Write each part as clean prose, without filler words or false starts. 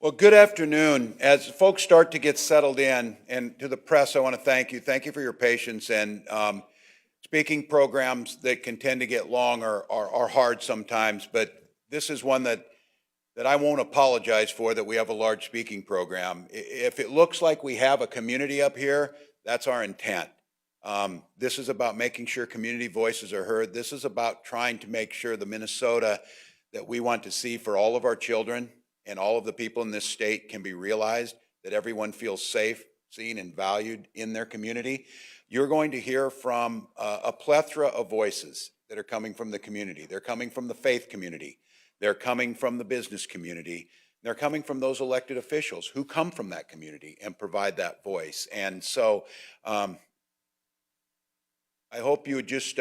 Well, good afternoon. As folks start to get settled in, and to the press, I want to thank you. Thank you for your patience. And speaking programs that can tend to get long are hard sometimes, but this is one that I won't apologize for, that we have a large speaking program. If it looks like we have a community up here, that's our intent. This is about making sure community voices are heard. This is about trying to make sure the Minnesota that we want to see for all of our children and all of the people in this state can be realized, that everyone feels safe, seen, and valued in their community. You're going to hear from a plethora of voices that are coming from the community. They're coming from the faith community. They're coming from the business community. They're coming from those elected officials who come from that community and provide that voice. And so I hope you would just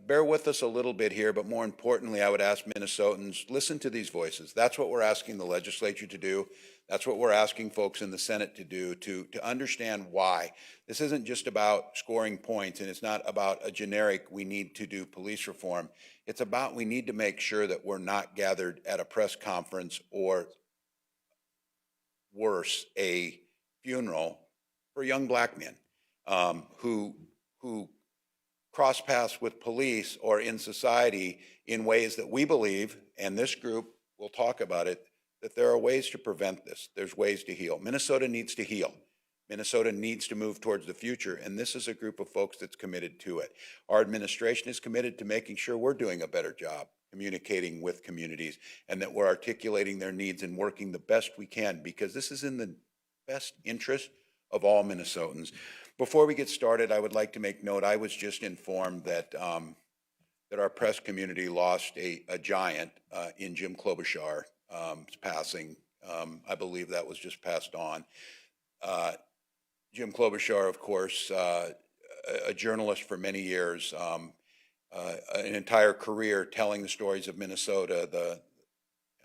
bear with us a little bit here, but more importantly, I would ask Minnesotans, listen to these voices. That's what we're asking the legislature to do. That's what we're asking folks in the Senate to do, to understand why. This isn't just about scoring points, and it's not about a generic, we need to do police reform. It's about, we need to make sure that we're not gathered at a press conference or worse, a funeral for young black men who cross paths with police or in society in ways that we believe, and this group will talk about it, that there are ways to prevent this. There's ways to heal. Minnesota needs to heal. Minnesota needs to move towards the future, and this is a group of folks that's committed to it. Our administration is committed to making sure we're doing a better job communicating with communities, and that we're articulating their needs and working the best we can, because this is in the best interest of all Minnesotans. Before we get started, I would like to make note, I was just informed that that our press community lost a giant in Jim Klobuchar's passing. I believe that was just passed on. Jim Klobuchar, of course, a journalist for many years, an entire career telling the stories of Minnesota, the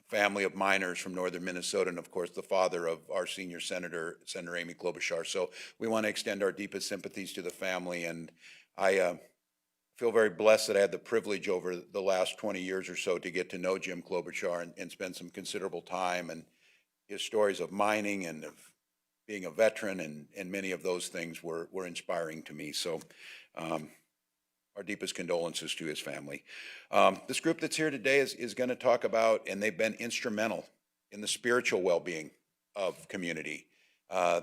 family of miners from northern Minnesota, and of course the father of our senior senator, Senator Amy Klobuchar. So we want to extend our deepest sympathies to the family, and I feel very blessed that I had the privilege over the last 20 years or so to get to know Jim Klobuchar and spend some considerable time, and his stories of mining and of being a veteran and many of those things were inspiring to me. So our deepest condolences to his family. This group that's here today is going to talk about, and they've been instrumental in the spiritual well-being of community.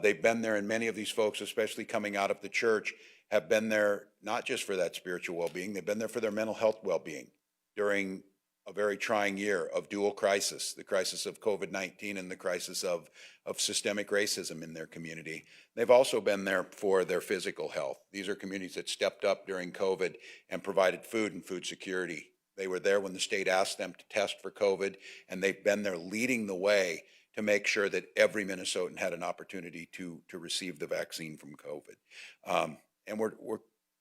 They've been there, and many of these folks, especially coming out of the church, have been there not just for that spiritual well-being, they've been there for their mental health well-being during a very trying year of dual crisis, the crisis of COVID-19 and the crisis of systemic racism in their community. They've also been there for their physical health. These are communities that stepped up during COVID and provided food and food security. They were there when the state asked them to test for COVID, and they've been there leading the way to make sure that every Minnesotan had an opportunity to receive the vaccine from COVID. And we're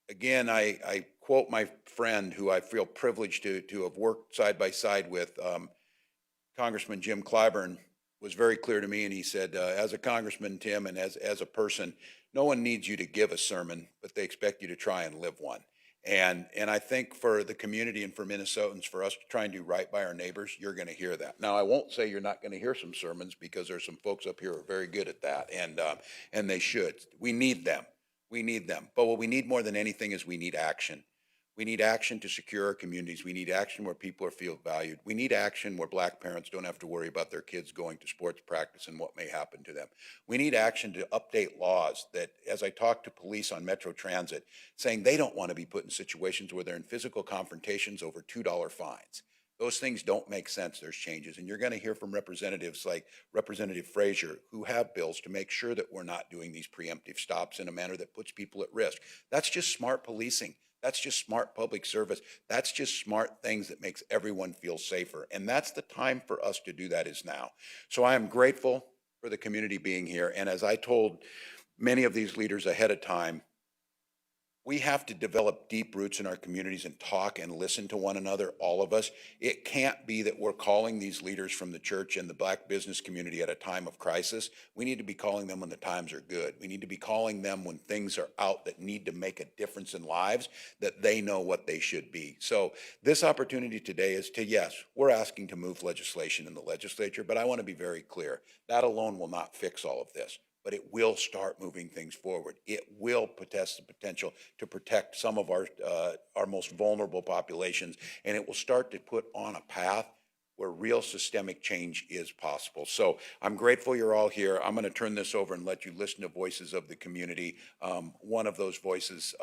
again, I quote my friend who I feel privileged to have worked side by side with, Congressman Jim Clyburn, was very clear to me, and he said, as a congressman, Tim, and as a person, no one needs you to give a sermon, but they expect you to try and live one. And I think for the community and for Minnesotans, for us to try and do right by our neighbors, you're going to hear that. Now, I won't say you're not going to hear some sermons, because there's some folks up here who are very good at that, and they should. We need them. We need them. But what we need more than anything is we need action. We need action to secure our communities. We need action where people feel valued. We need action where black parents don't have to worry about their kids going to sports practice and what may happen to them. We need action to update laws that, as I talk to police on Metro Transit, saying they don't want to be put in situations where they're in physical confrontations over $2 fines. Those things don't make sense. There's changes. And you're going to hear from representatives like Representative Frazier, who have bills to make sure that we're not doing these preemptive stops in a manner that puts people at risk. That's just smart policing. That's just smart public service. That's just smart things that makes everyone feel safer. And that's the time for us to do that, is now. So I am grateful for the community being here. And as I told many of these leaders ahead of time, We have to develop deep roots in our communities and talk and listen to one another, all of us. It can't be that we're calling these leaders from the church and the Black business community at a time of crisis. We need to be calling them when the times are good. We need to be calling them when things are out that need to make a difference in lives, that they know what they should be. So this opportunity today is to, yes, we're asking to move legislation in the legislature, but I want to be very clear. That alone will not fix all of this, but it will start moving things forward. It will possess the potential to protect some of our most vulnerable populations, and it will start to put on a path where real systemic change is possible. So I'm grateful you're all here. I'm going to turn this over and let you listen to voices of the community. One of those voices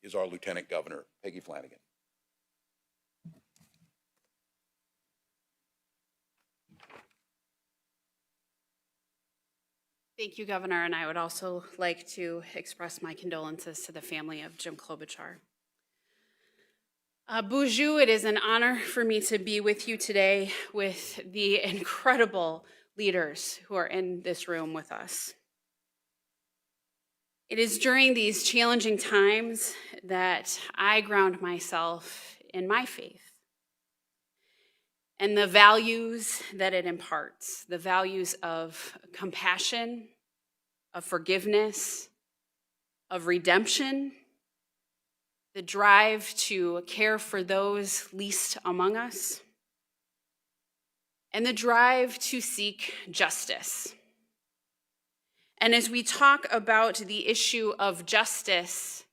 is our Lieutenant Governor, Peggy Flanagan. Thank you, Governor, and I would also like to express my condolences to the family of Jim Klobuchar. Bonjour, it is an honor for me to be with you today with the incredible leaders who are in this room with us. It is during these challenging times that I ground myself in my faith and the values that it imparts, the values of compassion, of forgiveness, of redemption, the drive to care for those least among us, and the drive to seek justice. And as we talk about the issue of justice,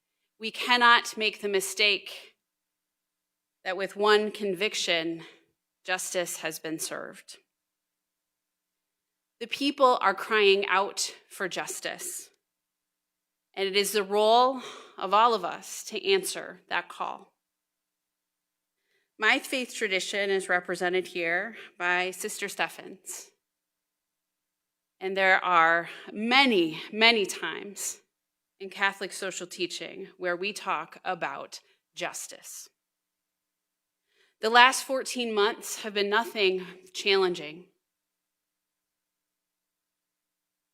we cannot make the mistake that with one conviction, justice has been served. The people are crying out for justice, and it is the role of all of us to answer that call. My faith tradition is represented here by Sister Stephens, and there are many, many times in Catholic social teaching where we talk about justice. The last 14 months have been nothing challenging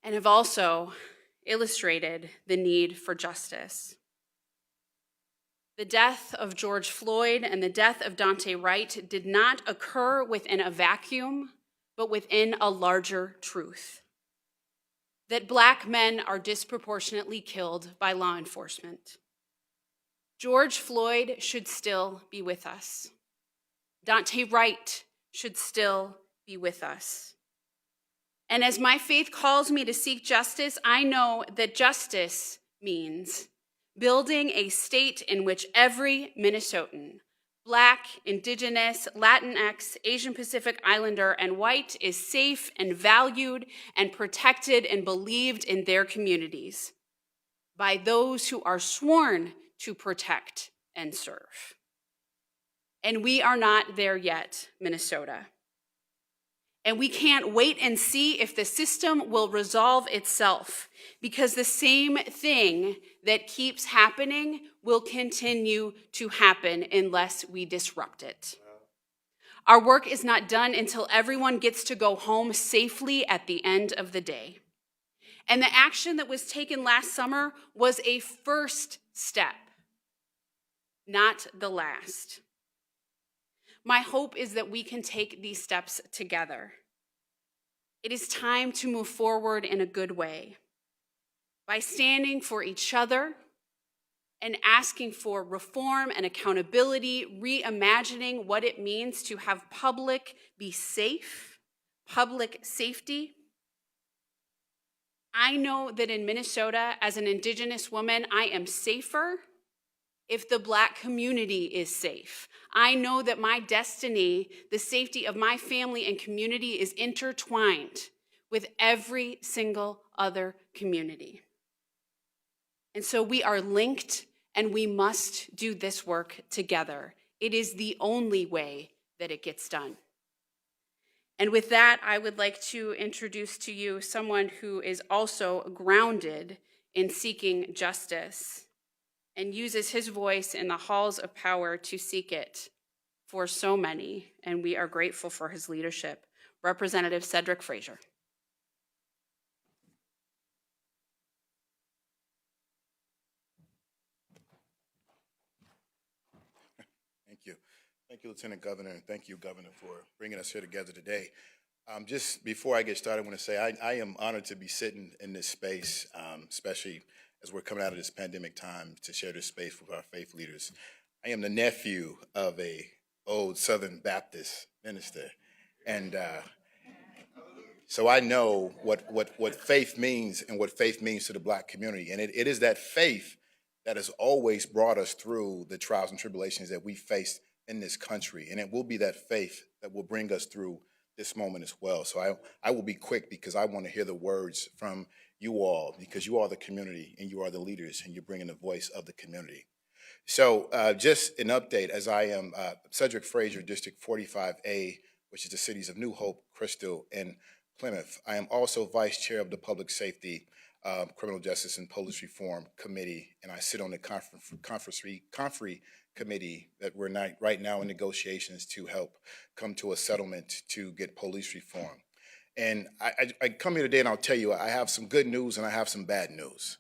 and have also illustrated the need for justice. The death of George Floyd and the death of Daunte Wright did not occur within a vacuum, but within a larger truth: that Black men are disproportionately killed by law enforcement. George Floyd should still be with us. Daunte Wright should still be with us. And as my faith calls me to seek justice, I know that justice means building a state in which every Minnesotan, Black, Indigenous, Latinx, Asian Pacific Islander, and white is safe and valued and protected and believed in their communities by those who are sworn to protect and serve. And we are not there yet, Minnesota. And we can't wait and see if the system will resolve itself, because the same thing that keeps happening will continue to happen unless we disrupt it. Our work is not done until everyone gets to go home safely at the end of the day. And the action that was taken last summer was a first step, not the last. My hope is that we can take these steps together. It is time to move forward in a good way by standing for each other and asking for reform and accountability, reimagining what it means to have public be safe, public safety. I know that in Minnesota, as an Indigenous woman, I am safer if the Black community is safe. I know that my destiny, the safety of my family and community, is intertwined with every single other community. And so we are linked, and we must do this work together. It is the only way that it gets done. And with that, I would like to introduce to you someone who is also grounded in seeking justice and uses his voice in the halls of power to seek it for so many, and we are grateful for his leadership. Representative Cedric Frazier. Thank you, Lieutenant Governor, and thank you, Governor, for bringing us here together today. Just before I get started, I want to say I am honored to be sitting in this space, especially as we're coming out of this pandemic time, to share this space with our faith leaders. I am the nephew of a old Southern Baptist minister, and so I know what faith means and what faith means to the Black community. And it is that faith that has always brought us through the trials and tribulations that we face in this country. And it will be that faith that will bring us through this moment as well. So I will be quick because I want to hear the words from you all, because you are the community and you are the leaders and you're bringing the voice of the community. So just an update, as I am Cedric Frazier, District 45A, which is the cities of New Hope, Crystal, and Plymouth. I am also Vice Chair of the Public Safety, Criminal Justice, and Police Reform Committee, and I sit on the Conferee Committee that we're right now in negotiations to help come to a settlement to get police reform. And I come here today and I'll tell you, I have some good news and I have some bad news.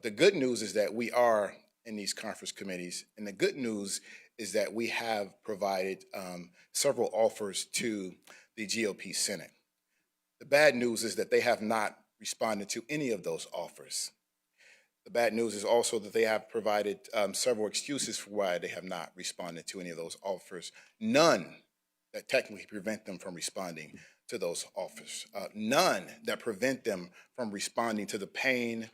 The good news is that we are in these conference committees, and the good news is that we have provided several offers to the GOP Senate. The bad news is that they have not responded to any of those offers. The bad news is also that they have provided several excuses for why they have not responded to any of those offers, none that technically prevent them from responding to those offers, none that prevent them from responding to the pain,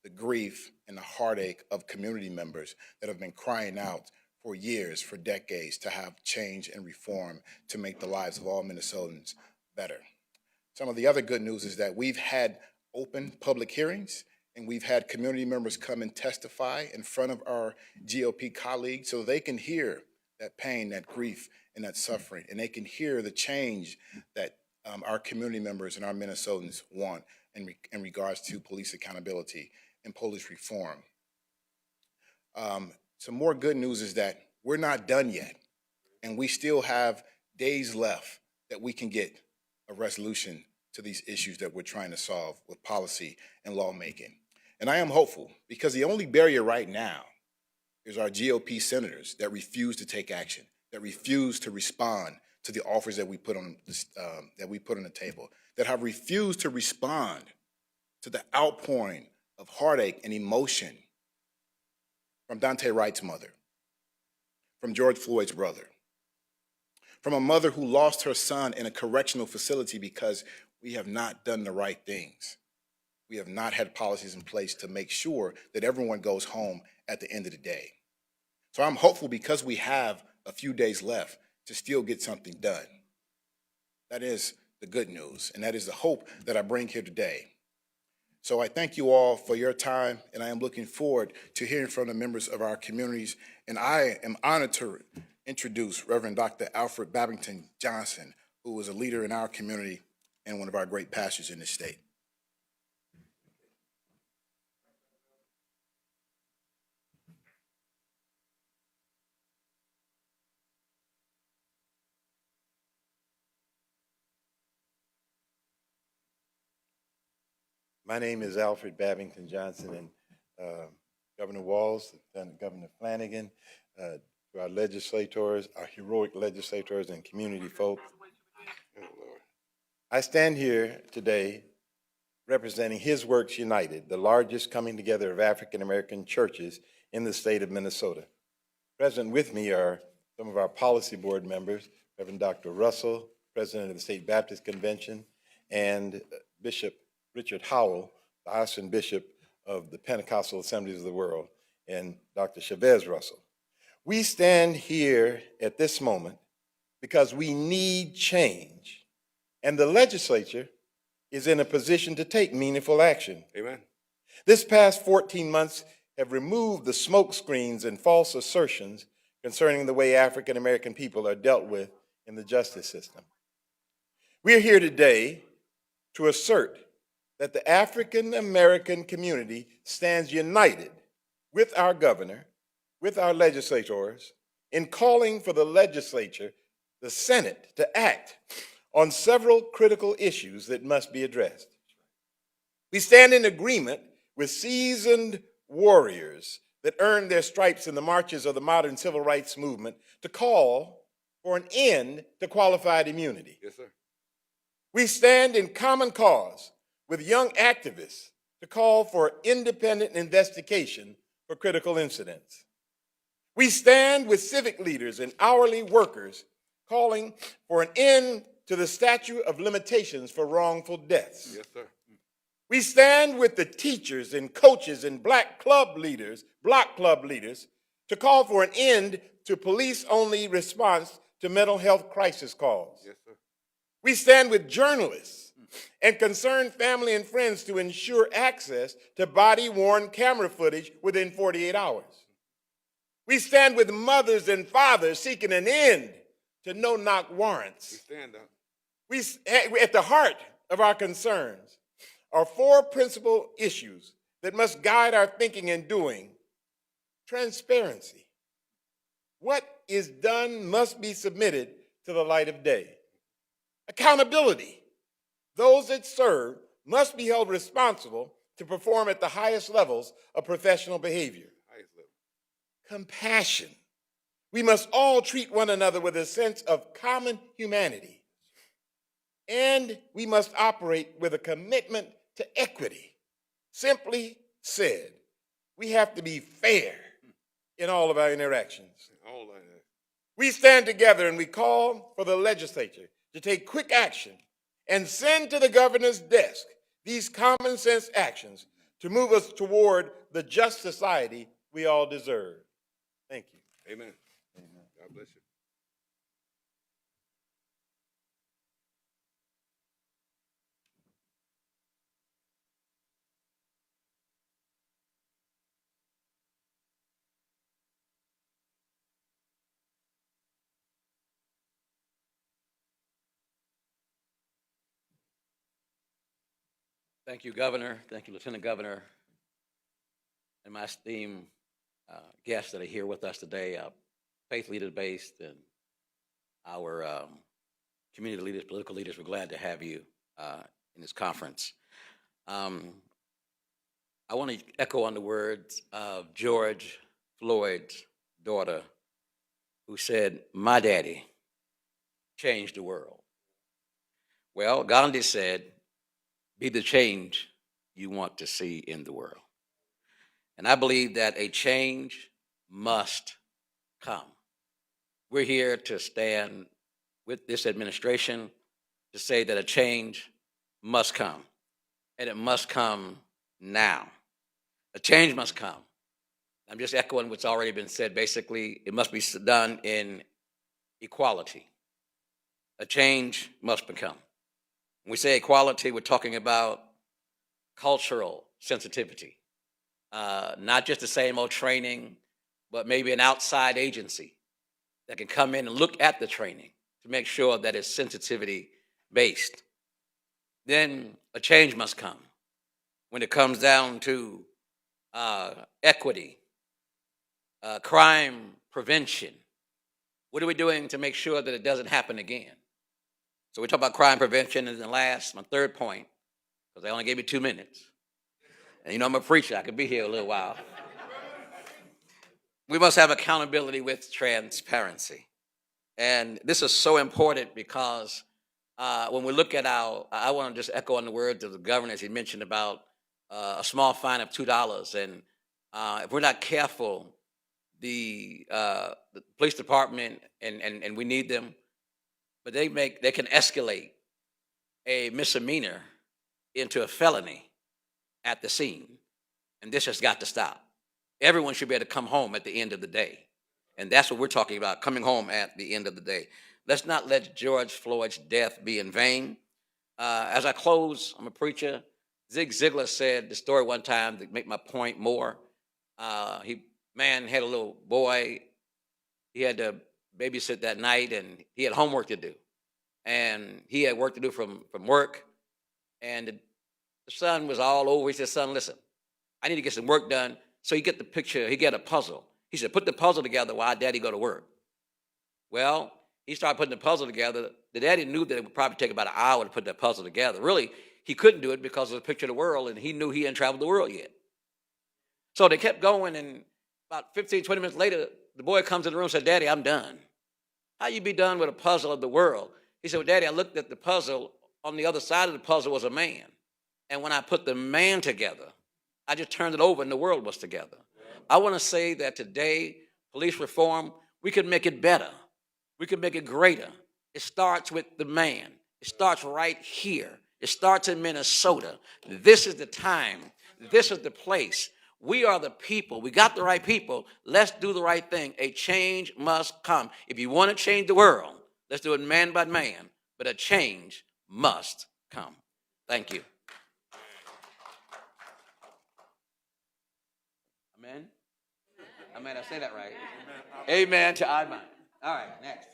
the grief, and the heartache of community members that have been crying out for years, for decades, to have change and reform to make the lives of all Minnesotans better. Some of the other good news is that we've had open public hearings and we've had community members come and testify in front of our GOP colleagues so they can hear that pain, that grief, and that suffering, and they can hear the change that our community members and our Minnesotans want in regards to police accountability and police reform. Some more good news is that we're not done yet, and we still have days left that we can get a resolution to these issues that we're trying to solve with policy and lawmaking. And I am hopeful, because the only barrier right now is our GOP senators that refuse to take action, that refuse to respond to the offers that we put on the table, that have refused to respond to the outpouring of heartache and emotion from Daunte Wright's mother, from George Floyd's brother, from a mother who lost her son in a correctional facility because we have not done the right things. We have not had policies in place to make sure that everyone goes home at the end of the day. So I'm hopeful, because we have a few days left, to still get something done. That is the good news, and that is the hope that I bring here today. So I thank you all for your time, and I am looking forward to hearing from the members of our communities. And I am honored to introduce Reverend Dr. Alfred Babington Johnson, who is a leader in our community and one of our great pastors in this state. My name is Alfred Babington Johnson, and Governor Walz, Lieutenant Governor Flanagan, to our legislators, our heroic legislators and community folk. I stand here today representing His Works United, the largest coming together of African American churches in the state of Minnesota. Present with me are some of our policy board members, Reverend Dr. Russell, President of the State Baptist Convention, and Bishop Richard Howell, the Diocesan Bishop of the Pentecostal Assemblies of the World, and Dr. Chavez Russell. We stand here at this moment because we need change, and the legislature is in a position to take meaningful action. Amen. This past 14 months have removed the smoke screens and false assertions concerning the way African American people are dealt with in the justice system. We're here today to assert that the African American community stands united with our governor, with our legislators, in calling for the legislature, the Senate, to act on several critical issues that must be addressed. We stand in agreement with seasoned warriors that earned their stripes in the marches of the modern civil rights movement to call for an end to qualified immunity. Yes, sir. We stand in common cause with young activists to call for independent investigation for critical incidents. We stand with civic leaders and hourly workers calling for an end to the statute of limitations for wrongful deaths. Yes, sir. We stand with the teachers and coaches and block club leaders to call for an end to police-only response to mental health crisis calls. Yes, sir. We stand with journalists and concerned family and friends to ensure access to body-worn camera footage within 48 hours. We stand with mothers and fathers seeking an end to no-knock warrants. We stand up. At the heart of our concerns are four principal issues that must guide our thinking and doing. Transparency. What is done must be submitted to the light of day. Accountability. Those that serve must be held responsible to perform at the highest levels of professional behavior. Highest level. Compassion. We must all treat one another with a sense of common humanity. And we must operate with a commitment to equity. Simply said, we have to be fair in all of our interactions. All like that. We stand together and we call for the legislature to take quick action and send to the governor's desk these common sense actions to move us toward the just society we all deserve. Thank you. Amen. God bless you. Thank you, Governor. Thank you, Lieutenant Governor, and my esteemed guests that are here with us today, faith leaders based and our community leaders, political leaders. We're glad to have you in this conference. I want to echo on the words of George Floyd's daughter, who said, "My daddy changed the world." Well, Gandhi said, "Be the change you want to see in the world." And I believe that a change must come. We're here to stand with this administration to say that a change must come, and it must come now. A change must come. I'm just echoing what's already been said. Basically, it must be done in equality. A change must become. When we say equality, we're talking about cultural sensitivity, not just the same old training, but maybe an outside agency that can come in and look at the training to make sure that it's sensitivity based. Then a change must come when it comes down to equity, crime prevention. What are we doing to make sure that it doesn't happen again? So we talk about crime prevention, and then last, my third point, because they only gave me 2 minutes. And you know I'm a preacher, I could be here a little while. We must have accountability with transparency. And this is so important because when we look at I want to just echo on the words of the governor as he mentioned about a small fine of $2. And if we're not careful, the police department, and we need them, but they can escalate a misdemeanor into a felony at the scene. And this has got to stop. Everyone should be able to come home at the end of the day. And that's what we're talking about, coming home at the end of the day. Let's not let George Floyd's death be in vain. As I close, I'm a preacher. Zig Ziglar said the story one time to make my point more. Man had a little boy. He had to babysit that night, and he had homework to do. And he had work to do from work. And the son was all over. He said, "Son, listen, I need to get some work done." So he get the picture, he get a puzzle. He said, "Put the puzzle together while Daddy go to work." Well, he started putting the puzzle together. The daddy knew that it would probably take about an hour to put that puzzle together. Really, he couldn't do it because of the picture of the world, and he knew he hadn't traveled the world yet. So they kept going, and about 15, 20 minutes later, the boy comes in the room and said, "Daddy, I'm done." How you be done with a puzzle of the world? He said, well, Daddy, I looked at the puzzle. On the other side of the puzzle was a man. And when I put the man together, I just turned it over and the world was together. I want to say that today, police reform, we can make it better. We can make it greater. It starts with the man. It starts right here. It starts in Minnesota. This is the time. This is the place. We are the people. We got the right people. Let's do the right thing. A change must come. If you want to change the world, let's do it man by man. But a change must come. Thank you. Amen? Amen. I say that right. Amen to amen. All right, next.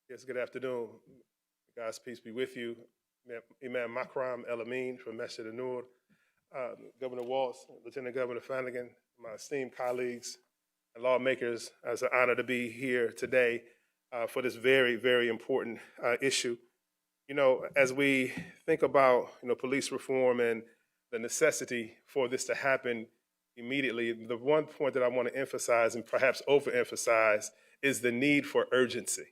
Yes, good afternoon. God's peace be with you. Imam Makram El Amin from Masjid An-Nur, Governor Walz, Lieutenant Governor Flanagan, my esteemed colleagues and lawmakers. It's an honor to be here today for this very, very important issue. You know, as we think about, police reform and the necessity for this to happen immediately, the one point that I want to emphasize and perhaps overemphasize is the need for urgency.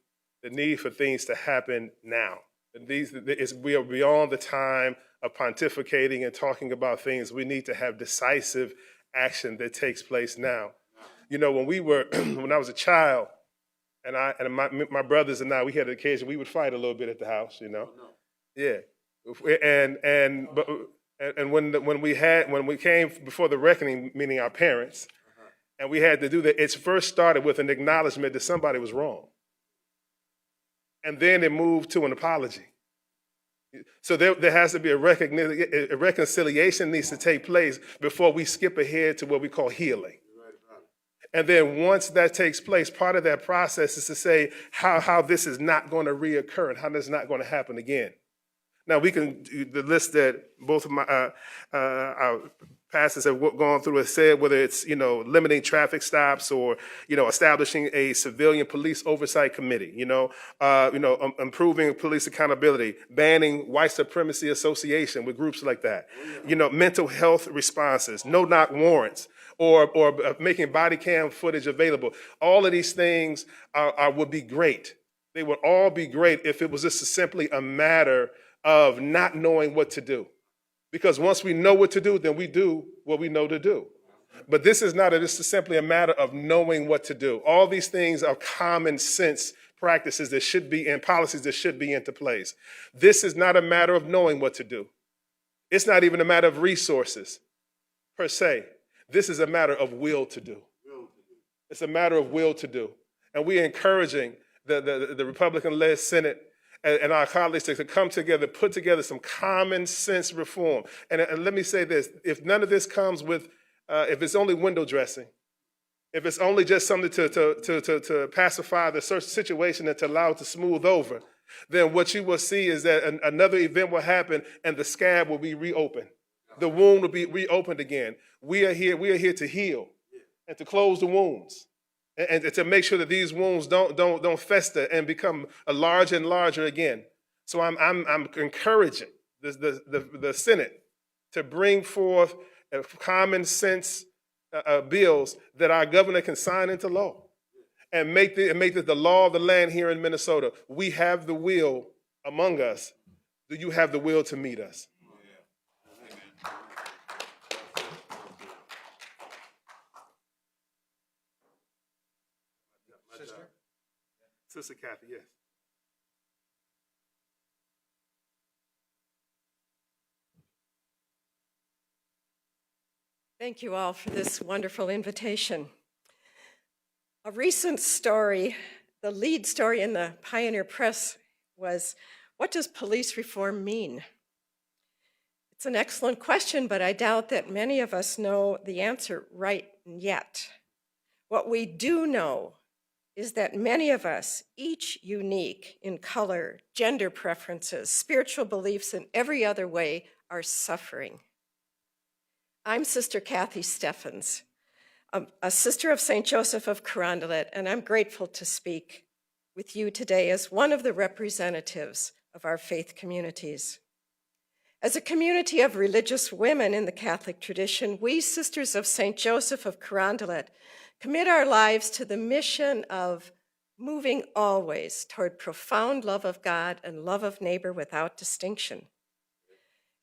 The need for things to happen now. We are beyond the time of pontificating and talking about things. We need to have decisive action that takes place now. You know, when I was a child, and my brothers and I, we had an occasion, we would fight a little bit at the house, Yeah. And when we came before the reckoning, meaning our parents, and we had to do that, it first started with an acknowledgement that somebody was wrong. And then it moved to an apology. So there has to be a reconciliation needs to take place before we skip ahead to what we call healing. And then once that takes place, part of that process is to say how this is not going to reoccur and how this is not going to happen again. Now, we can, the list that both of our pastors have gone through has said, whether it's, limiting traffic stops or, establishing a civilian police oversight committee, improving police accountability, banning white supremacy association with groups like that, mental health responses, no-knock warrants, or making body cam footage available. All of these things would be great. They would all be great if it was just simply a matter of not knowing what to do. Because once we know what to do, then we do what we know to do. But this is simply a matter of knowing what to do. All these things are common sense practices that should be in policies that should be into place. This is not a matter of knowing what to do. It's not even a matter of resources per se. This is a matter of will to do. It's a matter of will to do. And we're encouraging the Republican-led Senate and our colleagues to come together, put together some common sense reform. And let me say this, if none of this comes with, if it's only window dressing, if it's only just something to pacify the situation and to allow it to smooth over, then what you will see is that another event will happen and the scab will be reopened. The wound will be reopened again. We are here to heal and to close the wounds. And to make sure that these wounds don't fester and become larger and larger again. So I'm encouraging the Senate to bring forth common sense bills that our governor can sign into law, and make this the law of the land here in Minnesota. We have the will among us. Do you have the will to meet us? Sister Kathy, yes. Thank you all for this wonderful invitation. A recent story, the lead story in the Pioneer Press was, what does police reform mean? It's an excellent question, but I doubt that many of us know the answer right yet. What we do know is that many of us, each unique in color, gender preferences, spiritual beliefs, and every other way, are suffering. I'm Sister Kathy Steffens, a sister of St. Joseph of Carondelet, and I'm grateful to speak with you today as one of the representatives of our faith communities. As a community of religious women in the Catholic tradition, we Sisters of St. Joseph of Carondelet commit our lives to the mission of moving always toward profound love of God and love of neighbor without distinction.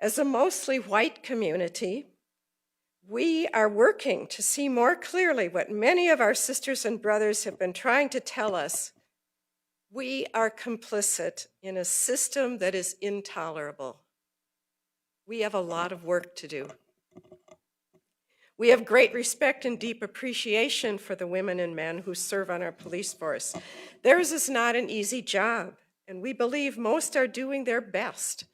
As a mostly white community, we are working to see more clearly what many of our sisters and brothers have been trying to tell us. We are complicit in a system that is intolerable. We have a lot of work to do. We have great respect and deep appreciation for the women and men who serve on our police force. Theirs is not an easy job, and we believe most are doing their best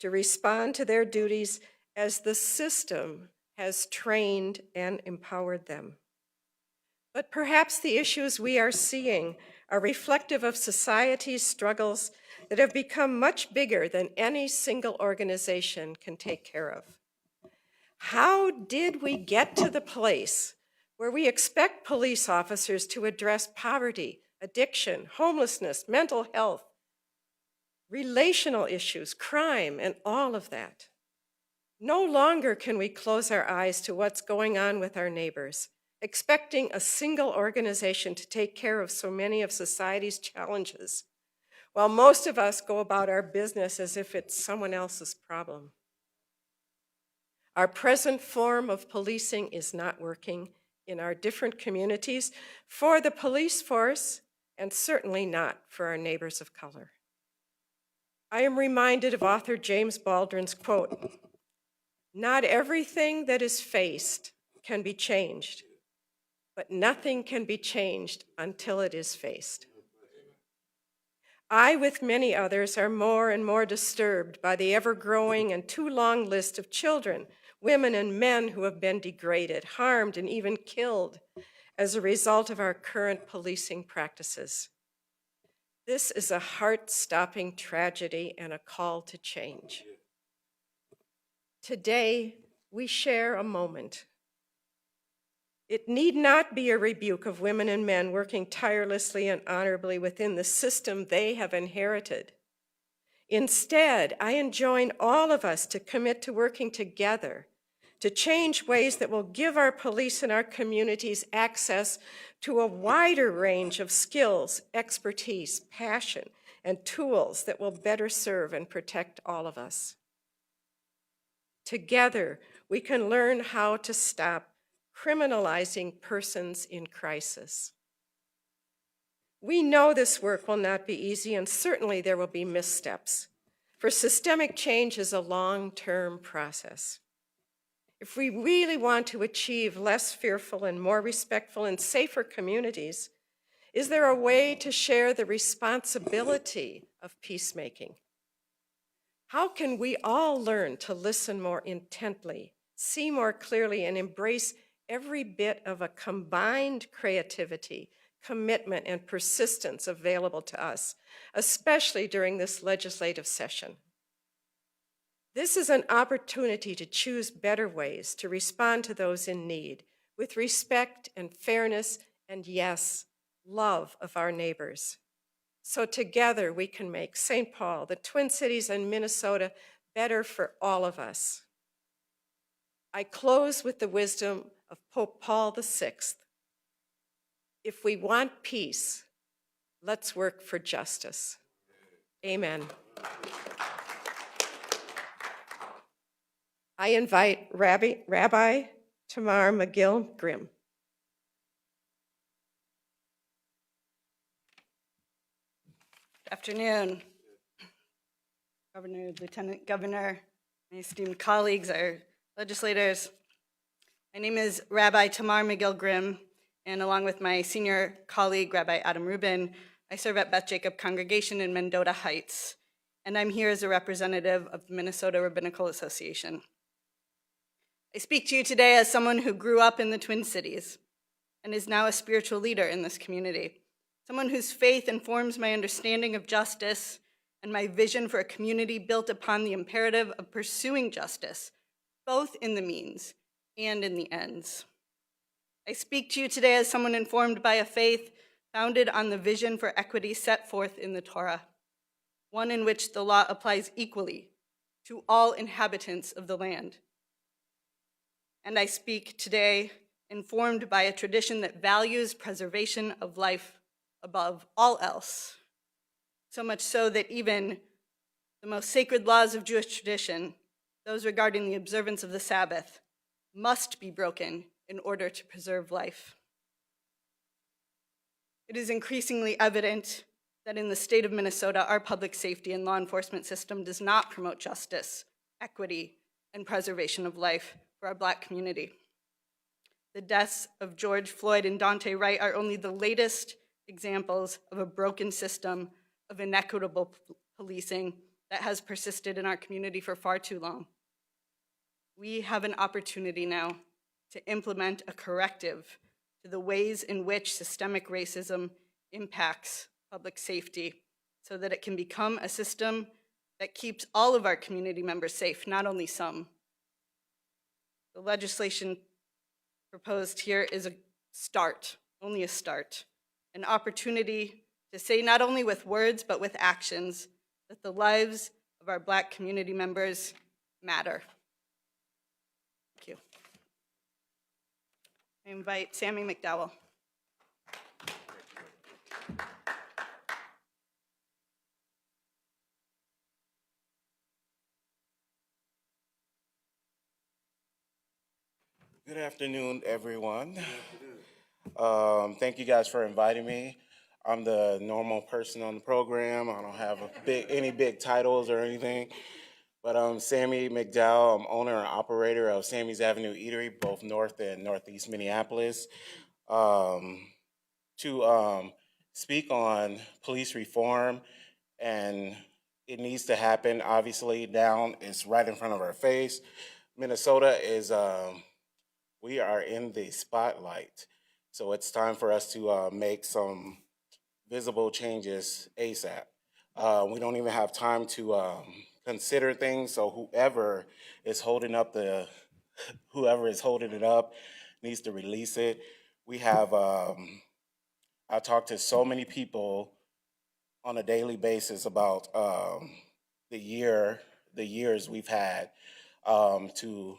to respond to their duties as the system has trained and empowered them. But perhaps the issues we are seeing are reflective of society's struggles that have become much bigger than any single organization can take care of. How did we get to the place where we expect police officers to address poverty, addiction, homelessness, mental health, relational issues, crime, and all of that? No longer can we close our eyes to what's going on with our neighbors, expecting a single organization to take care of so many of society's challenges, while most of us go about our business as if it's someone else's problem. Our present form of policing is not working in our different communities for the police force, and certainly not for our neighbors of color. I am reminded of author James Baldwin's quote, "Not everything that is faced can be changed, but nothing can be changed until it is faced." I, with many others, are more and more disturbed by the ever-growing and too long list of children, women, and men who have been degraded, harmed, and even killed as a result of our current policing practices. This is a heart-stopping tragedy and a call to change. Today, we share a moment. It need not be a rebuke of women and men working tirelessly and honorably within the system they have inherited. Instead, I enjoin all of us to commit to working together to change ways that will give our police and our communities access to a wider range of skills, expertise, passion, and tools that will better serve and protect all of us. Together, we can learn how to stop criminalizing persons in crisis. We know this work will not be easy, and certainly there will be missteps, for systemic change is a long-term process. If we really want to achieve less fearful and more respectful and safer communities, is there a way to share the responsibility of peacemaking? How can we all learn to listen more intently, see more clearly, and embrace every bit of a combined creativity, commitment, and persistence available to us, especially during this legislative session? This is an opportunity to choose better ways to respond to those in need with respect and fairness and, yes, love of our neighbors. So together we can make St. Paul, the Twin Cities, and Minnesota better for all of us. I close with the wisdom of Pope Paul VI. If we want peace, let's work for justice. Amen. I invite Rabbi Tamar McGill Grimm. Good afternoon, Governor, Lieutenant Governor, my esteemed colleagues, our legislators. My name is Rabbi Tamar McGill Grimm, and along with my senior colleague, Rabbi Adam Rubin, I serve at Beth Jacob Congregation in Mendota Heights, and I'm here as a representative of the Minnesota Rabbinical Association. I speak to you today as someone who grew up in the Twin Cities and is now a spiritual leader in this community, someone whose faith informs my understanding of justice and my vision for a community built upon the imperative of pursuing justice, both in the means and in the ends. I speak to you today as someone informed by a faith founded on the vision for equity set forth in the Torah, one in which the law applies equally to all inhabitants of the land. And I speak today informed by a tradition that values preservation of life above all else, so much so that even the most sacred laws of Jewish tradition, those regarding the observance of the Sabbath, must be broken in order to preserve life. It is increasingly evident that in the state of Minnesota, our public safety and law enforcement system does not promote justice, equity, and preservation of life for our Black community. The deaths of George Floyd and Daunte Wright are only the latest examples of a broken system of inequitable policing that has persisted in our community for far too long. We have an opportunity now to implement a corrective to the ways in which systemic racism impacts public safety so that it can become a system that keeps all of our community members safe, not only some. The legislation proposed here is a start, only a start, an opportunity to say not only with words but with actions that the lives of our Black community members matter. Thank you. I invite Sammy McDowell. Good afternoon, everyone. Thank you guys for inviting me. I'm the normal person on the program. I don't have any big titles or anything, but I'm Sammy McDowell. I'm owner and operator of Sammy's Avenue Eatery, both North and Northeast Minneapolis. To speak on police reform, and it needs to happen. Obviously, now it's right in front of our face. Minnesota is we are in the spotlight. So it's time for us to make some visible changes ASAP. We don't even have time to consider things. So whoever is holding it up needs to release it. We have, I talk to so many people on a daily basis about the years we've had to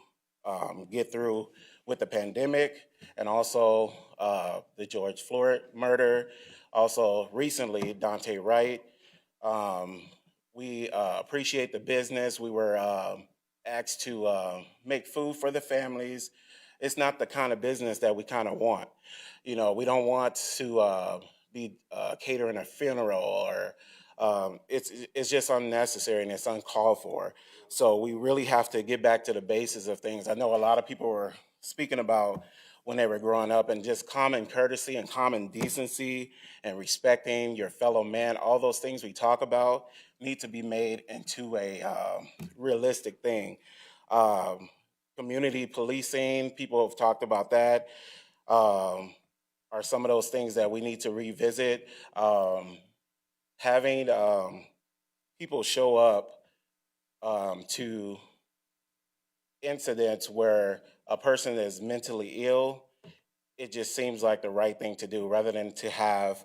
get through with the pandemic, and also the George Floyd murder, also recently Daunte Wright. We appreciate the business. We were asked to make food for the families. It's not the kind of business that we kind of want. You know, we don't want to be catering a funeral, or it's just unnecessary and it's uncalled for. So we really have to get back to the basis of things. I know a lot of people were speaking about when they were growing up, and just common courtesy and common decency and respecting your fellow man. All those things we talk about need to be made into a realistic thing. Community policing, people have talked about that, are some of those things that we need to revisit. Having people show up to incidents where a person is mentally ill, it just seems like the right thing to do, rather than to have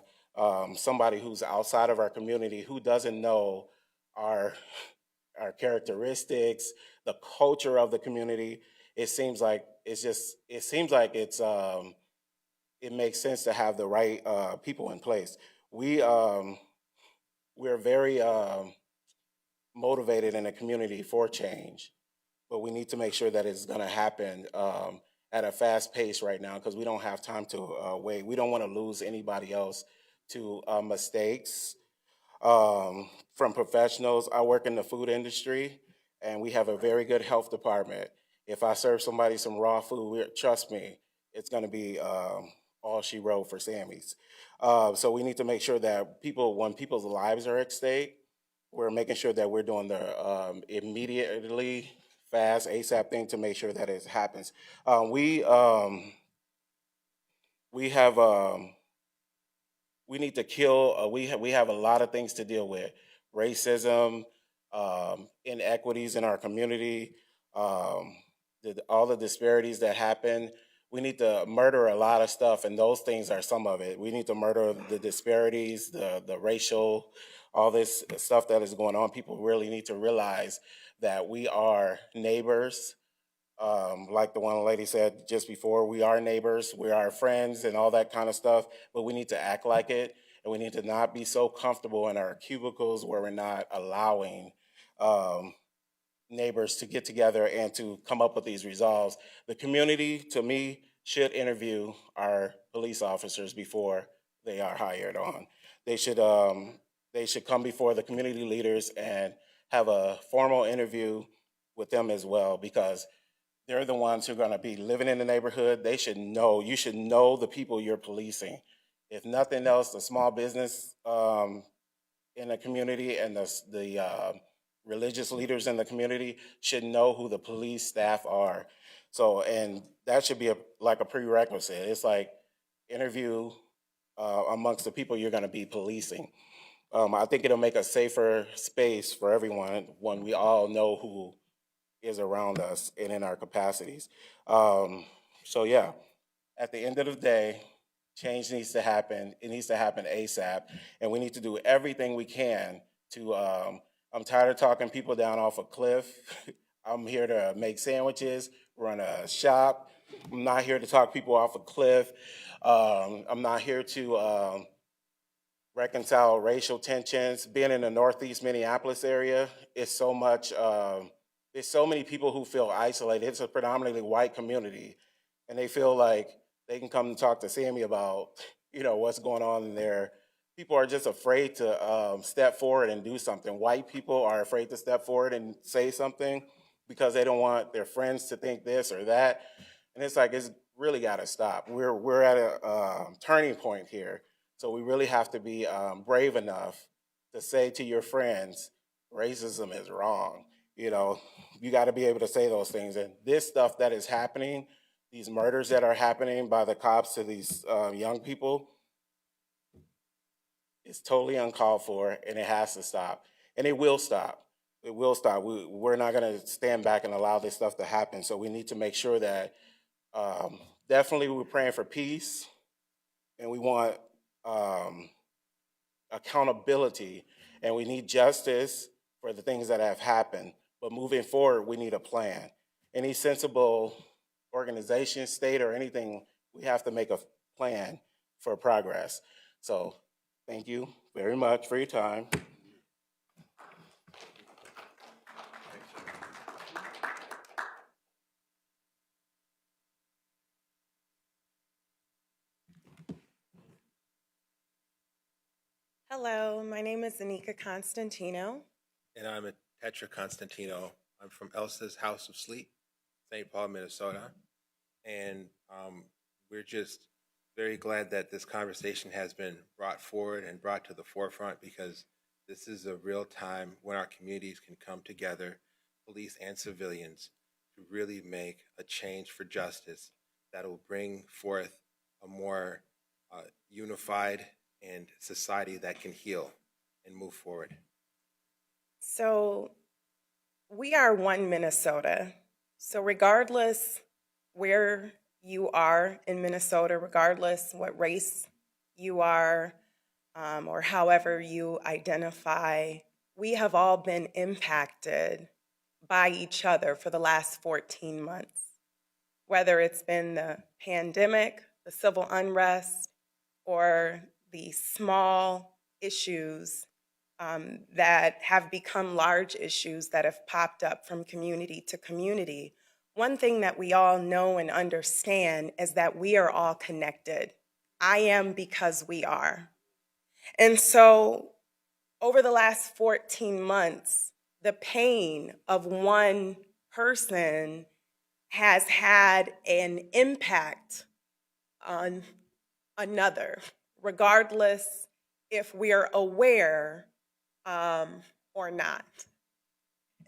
somebody who's outside of our community who doesn't know our characteristics, the culture of the community. It seems like it makes sense to have the right people in place. We're very motivated in the community for change, but we need to make sure that it's going to happen at a fast pace right now, because we don't have time to wait. We don't want to lose anybody else to mistakes from professionals. I work in the food industry, and we have a very good health department. If I serve somebody some raw food, trust me, it's going to be all she wrote for Sammy's. So we need to make sure that when people's lives are at stake, we're making sure that we're doing the immediately fast ASAP thing to make sure that it happens. We need to kill. We have a lot of things to deal with: racism, inequities in our community, all the disparities that happen. We need to murder a lot of stuff, and those things are some of it. We need to murder the disparities, the racial all this stuff that is going on, people really need to realize that we are neighbors. Like the one lady said just before, we are neighbors, we are friends and all that kind of stuff, but we need to act like it. And we need to not be so comfortable in our cubicles where we're not allowing neighbors to get together and to come up with these resolves. The community, to me, should interview our police officers before they are hired on. They should come before the community leaders and have a formal interview with them as well, because they're the ones who are going to be living in the neighborhood. They should know. You should know the people you're policing. If nothing else, the small business in the community and the religious leaders in the community should know who the police staff are. So, and that should be like a prerequisite. It's like interview amongst the people you're going to be policing. I think it'll make a safer space for everyone when we all know who is around us and in our capacities. So yeah, at the end of the day, change needs to happen. It needs to happen ASAP, and we need to do everything we can to. I'm tired of talking people down off a cliff. I'm here to make sandwiches, run a shop. I'm not here to talk people off a cliff. I'm not here to reconcile racial tensions. Being in the Northeast Minneapolis area, it's so much. There's so many people who feel isolated. It's a predominantly white community, and they feel like they can come and talk to Sammy about, what's going on in there. People are just afraid to step forward and do something. White people are afraid to step forward and say something because they don't want their friends to think this or that. And it's like, it's really got to stop. We're at a turning point here. So we really have to be brave enough to say to your friends, racism is wrong. You got to be able to say those things. And this stuff that is happening, these murders that are happening by the cops to these young people, is totally uncalled for, and it has to stop. And it will stop. It will stop. We're not going to stand back and allow this stuff to happen. So we need to make sure that definitely we're praying for peace, and we want accountability, and we need justice for the things that have happened. But moving forward, we need a plan. Any sensible organization, state, or anything, we have to make a plan for progress. So thank you very much for your time. Hello, my name is Anika Constantino. And I'm a Tetra Constantino. I'm from Elsa's House of Sleep, St. Paul, Minnesota. And we're just very glad that this conversation has been brought forward and brought to the forefront, because this is a real time when our communities can come together, police and civilians, to really make a change for justice that will bring forth a more unified and society that can heal and move forward. So we are one Minnesota. So regardless where you are in Minnesota, regardless what race you are, or however you identify, we have all been impacted by each other for the last 14 months. Whether it's been the pandemic, the civil unrest, or the small issues that have become large issues that have popped up from community to community, one thing that we all know and understand is that we are all connected. I am because we are. And so over the last 14 months, the pain of one person has had an impact on another, regardless if we're aware or not.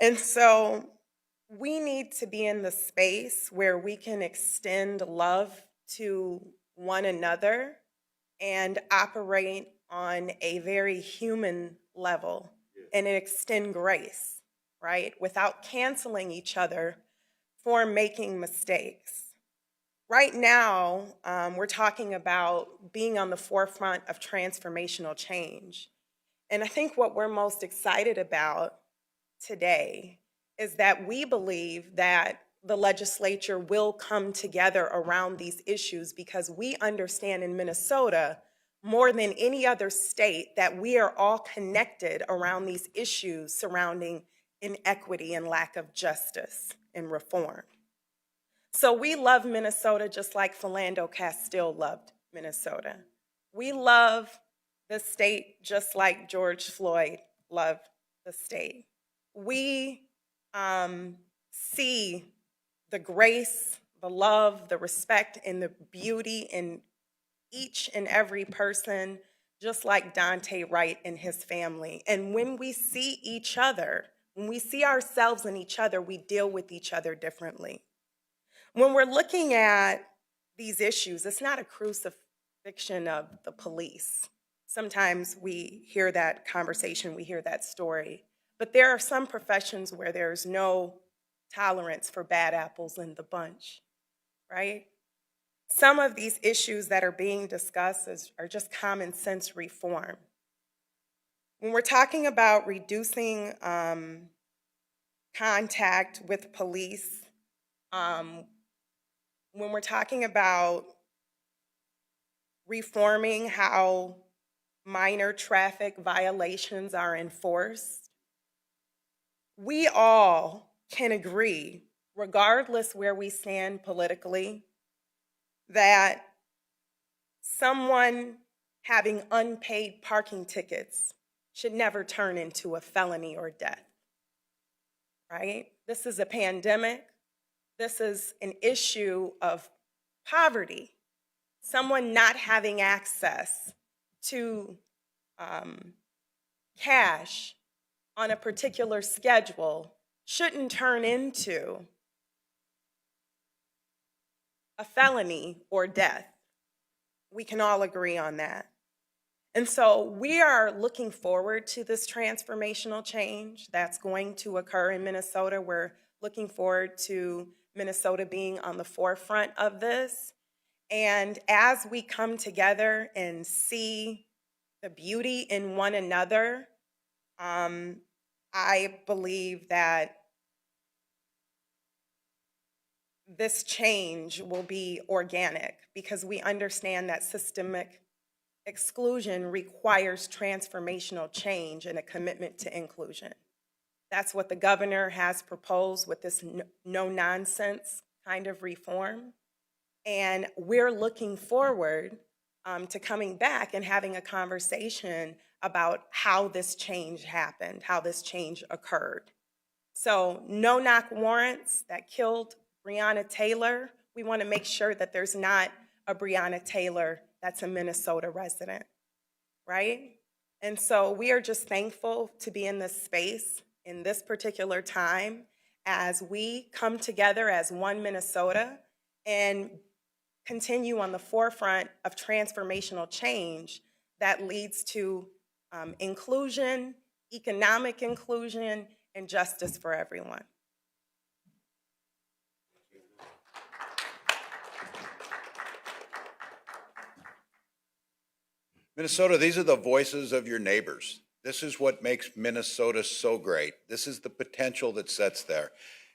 And so we need to be in the space where we can extend love to one another and operate on a very human level and extend grace, right? Without canceling each other for making mistakes. Right now, we're talking about being on the forefront of transformational change. And I think what we're most excited about today is that we believe that the legislature will come together around these issues because we understand in Minnesota, more than any other state, that we are all connected around these issues surrounding inequity and lack of justice and reform. So we love Minnesota just like Philando Castile loved Minnesota. We love the state just like George Floyd loved the state. We see the grace, the love, the respect, and the beauty in each and every person, just like Dante Wright and his family. And when we see each other, when we see ourselves in each other, we deal with each other differently. When we're looking at these issues, it's not a crucifixion of the police. Sometimes we hear that conversation, we hear that story. But there are some professions where there's no tolerance for bad apples in the bunch, right? Some of these issues that are being discussed are just common sense reform. When we're talking about reducing contact with police, when we're talking about reforming how minor traffic violations are enforced, we all can agree, regardless where we stand politically, that someone having unpaid parking tickets should never turn into a felony or death, right? This is a pandemic. This is an issue of poverty. Someone not having access to cash on a particular schedule shouldn't turn into a felony or death. We can all agree on that. And so we are looking forward to this transformational change that's going to occur in Minnesota. We're looking forward to Minnesota being on the forefront of this. And as we come together and see the beauty in one another, I believe that this change will be organic because we understand that systemic exclusion requires transformational change and a commitment to inclusion. That's what the governor has proposed with this no-nonsense kind of reform. And we're looking forward to coming back and having a conversation about how this change happened, how this change occurred. So no-knock warrants that killed Breonna Taylor, we want to make sure that there's not a Breonna Taylor that's a Minnesota resident, right? And so we are just thankful to be in this space in this particular time as we come together as one Minnesota and continue on the forefront of transformational change that leads to inclusion, economic inclusion, and justice for everyone. Minnesota, these are the voices of your neighbors. This is what makes Minnesota so great. This is the potential that sits there.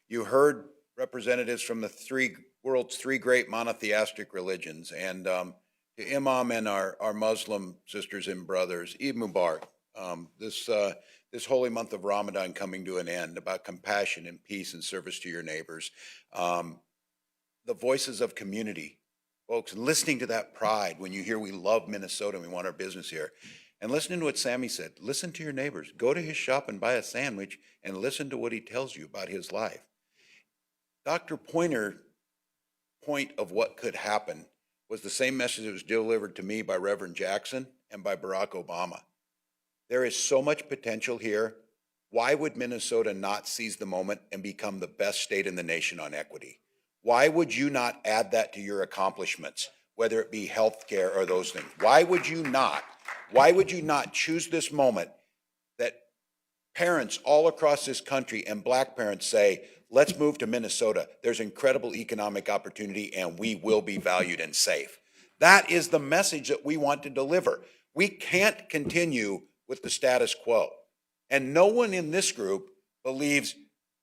You heard representatives from the world's three great monotheistic religions, and to Imam and our Muslim sisters and brothers, Eid Mubarak, this holy month of Ramadan coming to an end, about compassion and peace and service to your neighbors. The voices of community, folks, listening to that pride when you hear we love Minnesota and we want our business here. And listening to what Sammy said, listen to your neighbors. Go to his shop and buy a sandwich and listen to what he tells you about his life. Dr. Pointer's point of what could happen was the same message that was delivered to me by Reverend Jackson and by Barack Obama. There is so much potential here. Why would Minnesota not seize the moment and become the best state in the nation on equity? Why would you not add that to your accomplishments, whether it be healthcare or those things? Why would you not? Why would you not choose this moment that parents all across this country and Black parents say, let's move to Minnesota. There's incredible economic opportunity and we will be valued and safe. That is the message that we want to deliver. We can't continue with the status quo. And no one in this group believes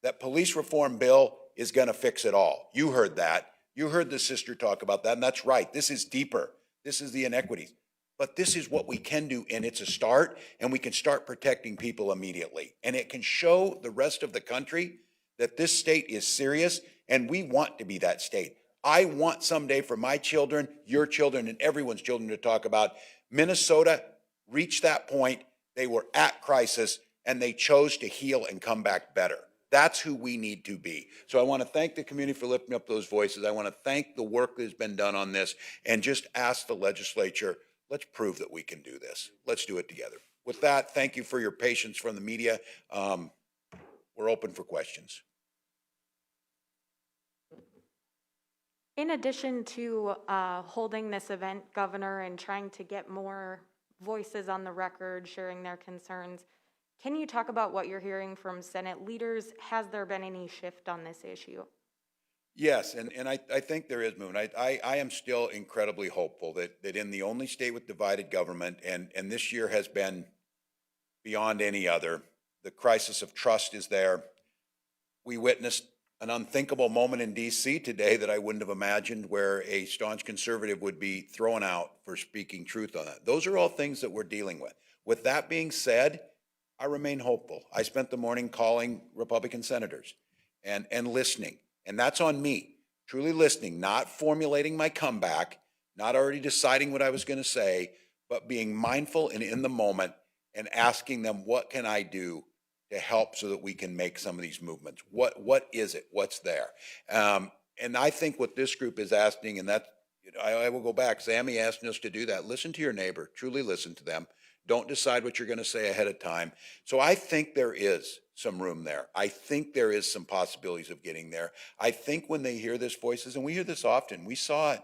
that police reform bill is going to fix it all. You heard that. You heard the sister talk about that, and that's right. This is deeper. This is the inequities. But this is what we can do, and it's a start, and we can start protecting people immediately. And it can show the rest of the country that this state is serious, and we want to be that state. I want someday for my children, your children, and everyone's children to talk about Minnesota reached that point. They were at crisis, and they chose to heal and come back better. That's who we need to be. So I want to thank the community for lifting up those voices. I want to thank the work that has been done on this, and just ask the legislature, let's prove that we can do this. Let's do it together. With that, thank you for your patience from the media. We're open for questions. In addition to holding this event, Governor, and trying to get more voices on the record, sharing their concerns, can you talk about what you're hearing from Senate leaders? Has there been any shift on this issue? Yes, and I think there is movement. I am still incredibly hopeful that in the only state with divided government, and this year has been beyond any other, the crisis of trust is there. We witnessed an unthinkable moment in D.C. today that I wouldn't have imagined, where a staunch conservative would be thrown out for speaking truth on that. Those are all things that we're dealing with. With that being said, I remain hopeful. I spent the morning calling Republican senators and listening. And that's on me, truly listening, not formulating my comeback, not already deciding what I was going to say, but being mindful and in the moment and asking them, what can I do to help so that we can make some of these movements? What is it? What's there? And I think what this group is asking, and that, I will go back, Sammy asked us to do that. Listen to your neighbor, truly listen to them. Don't decide what you're going to say ahead of time. So I think there is some room there. I think there is some possibilities of getting there. I think when they hear this voices, and we hear this often, we saw it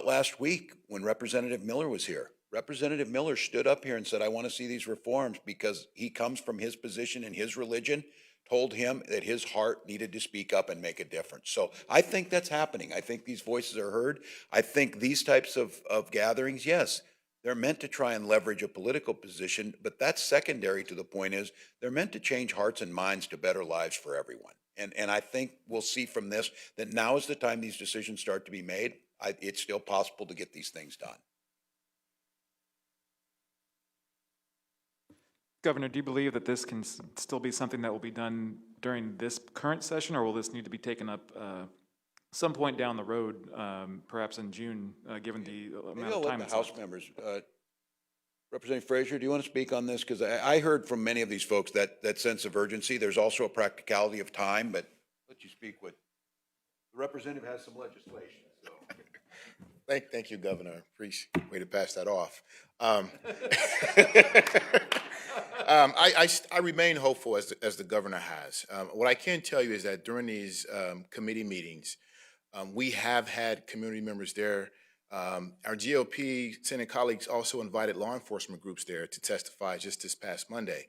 last week when Representative Miller was here. Representative Miller stood up here and said, I want to see these reforms, because he comes from his position and his religion told him that his heart needed to speak up and make a difference. So I think that's happening. I think these voices are heard. I think these types of gatherings, yes, they're meant to try and leverage a political position, but that's secondary to the point is they're meant to change hearts and minds to better lives for everyone. And I think we'll see from this that now is the time these decisions start to be made. It's still possible to get these things done. Governor, do you believe that this can still be something that will be done during this current session, or will this need to be taken up some point down the road, perhaps in June, given the amount of time? Let the House members. Representative Frazier, do you want to speak on this? Because I heard from many of these folks that sense of urgency. There's also a practicality of time, but let you speak with. The representative has some legislation. So. Thank you, Governor. Appreciate way to pass that off. I remain hopeful as the governor has. What I can tell you is that during these committee meetings, we have had community members there. Our GOP Senate colleagues also invited law enforcement groups there to testify just this past Monday.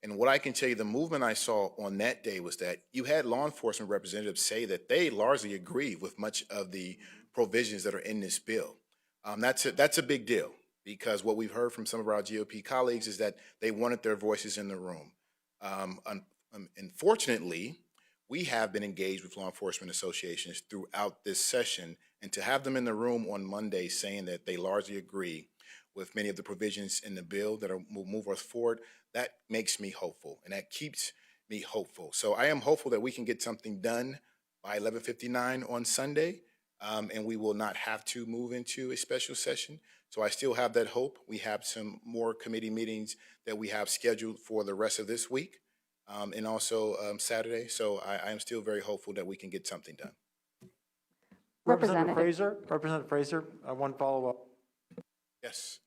And what I can tell you, the movement I saw on that day was that you had law enforcement representatives say that they largely agree with much of the provisions that are in this bill. That's a big deal, because what we've heard from some of our GOP colleagues is that they wanted their voices in the room. Unfortunately, we have been engaged with law enforcement associations throughout this session, and to have them in the room on Monday saying that they largely agree with many of the provisions in the bill that will move us forward, that makes me hopeful, and that keeps me hopeful. So I am hopeful that we can get something done by 11:59 on Sunday, and we will not have to move into a special session. So I still have that hope. We have some more committee meetings that we have scheduled for the rest of this week, and also Saturday. So I am still very hopeful that we can get something done. Representative Frazier, one follow-up. Yes.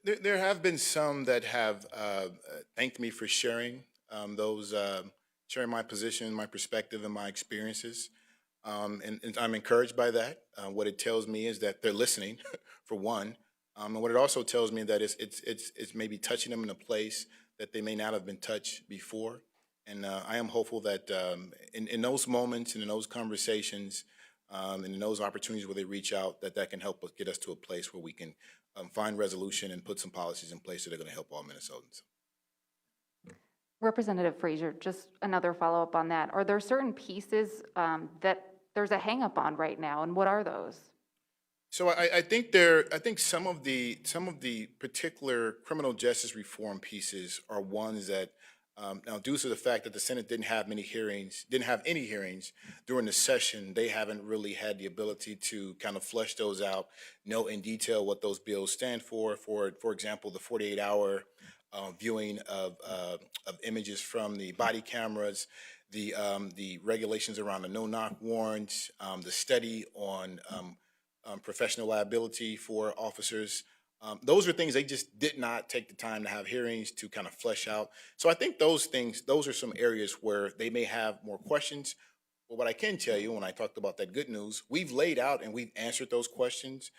There have been some that have thanked me for sharing sharing my position, my perspective, and my experiences. And I'm encouraged by that. What it tells me is that they're listening, for one. And what it also tells me that it's maybe touching them in a place that they may not have been touched before. And I am hopeful that in those moments and in those conversations and in those opportunities where they reach out, that can help us get us to a place where we can find resolution and put some policies in place that are going to help all Minnesotans. Representative Frazier, just another follow-up on that. Are there certain pieces that there's a hang-up on right now, and what are those? So I think some of the particular criminal justice reform pieces are ones that now, due to the fact that the Senate didn't have any hearings during the session, they haven't really had the ability to kind of flesh those out, know in detail what those bills stand for. For example, the 48-hour viewing of images from the body cameras, the regulations around the no-knock warrants, the study on professional liability for officers. Those are things they just did not take the time to have hearings to kind of flesh out. So I think those are some areas where they may have more questions. But what I can tell you, when I talked about that good news, we've laid out and we've answered those questions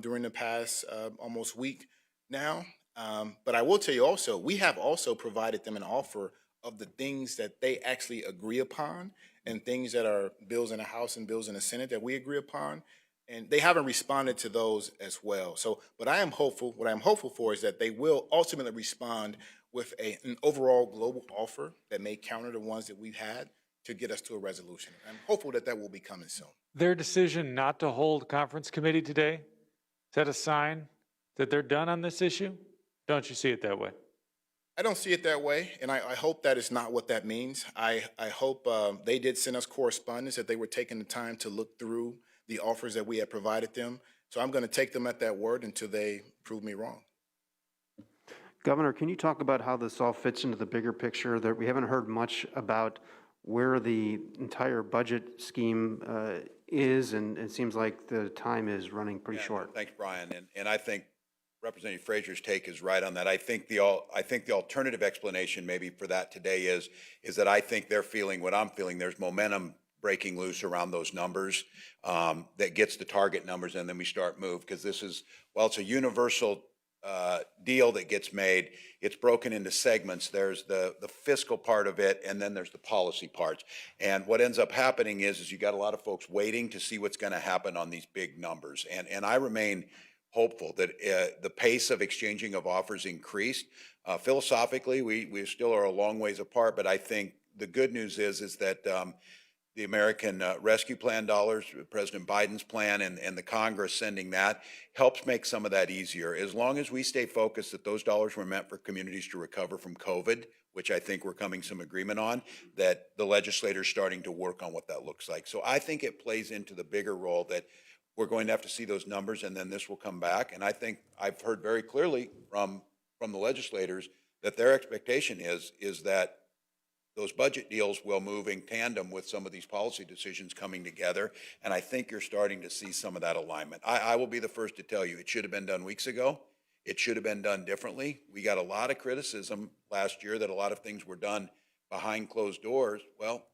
during the past almost week now. But I will tell you also, we have also provided them an offer of the things that they actually agree upon and things that are bills in the House and bills in the Senate that we agree upon. And they haven't responded to those as well. So, but I am hopeful. What I'm hopeful for is that they will ultimately respond with an overall global offer that may counter the ones that we've had to get us to a resolution. I'm hopeful that will be coming soon. Their decision not to hold conference committee today, is that a sign that they're done on this issue? Don't you see it that way? I don't see it that way, and I hope that is not what that means. I hope they did send us correspondence that they were taking the time to look through the offers that we had provided them. So I'm going to take them at that word until they prove me wrong. Governor, can you talk about how this all fits into the bigger picture? That we haven't heard much about where the entire budget scheme is, and it seems like the time is running pretty short. Thanks, Brian. And I think Representative Frazier's take is right on that. I think the alternative explanation maybe for that today is that I think they're feeling what I'm feeling. There's momentum breaking loose around those numbers that gets the target numbers, and then we start move, because this is, well, it's a universal deal that gets made. It's broken into segments. There's the fiscal part of it, and then there's the policy parts. And what ends up happening is you got a lot of folks waiting to see what's going to happen on these big numbers. And I remain hopeful that the pace of exchanging of offers increased. Philosophically, we still are a long ways apart, but I think the good news is that the American Rescue Plan dollars, President Biden's plan, and the Congress sending that helps make some of that easier. As long as we stay focused that those dollars were meant for communities to recover from COVID, which I think we're coming some agreement on, that the legislators starting to work on what that looks like. So I think it plays into the bigger role that we're going to have to see those numbers, and then this will come back. And I think I've heard very clearly from the legislators that their expectation is that those budget deals will move in tandem with some of these policy decisions coming together. And I think you're starting to see some of that alignment. I will be the first to tell you, it should have been done weeks ago. It should have been done differently. We got a lot of criticism last year that a lot of things were done behind closed doors. Well,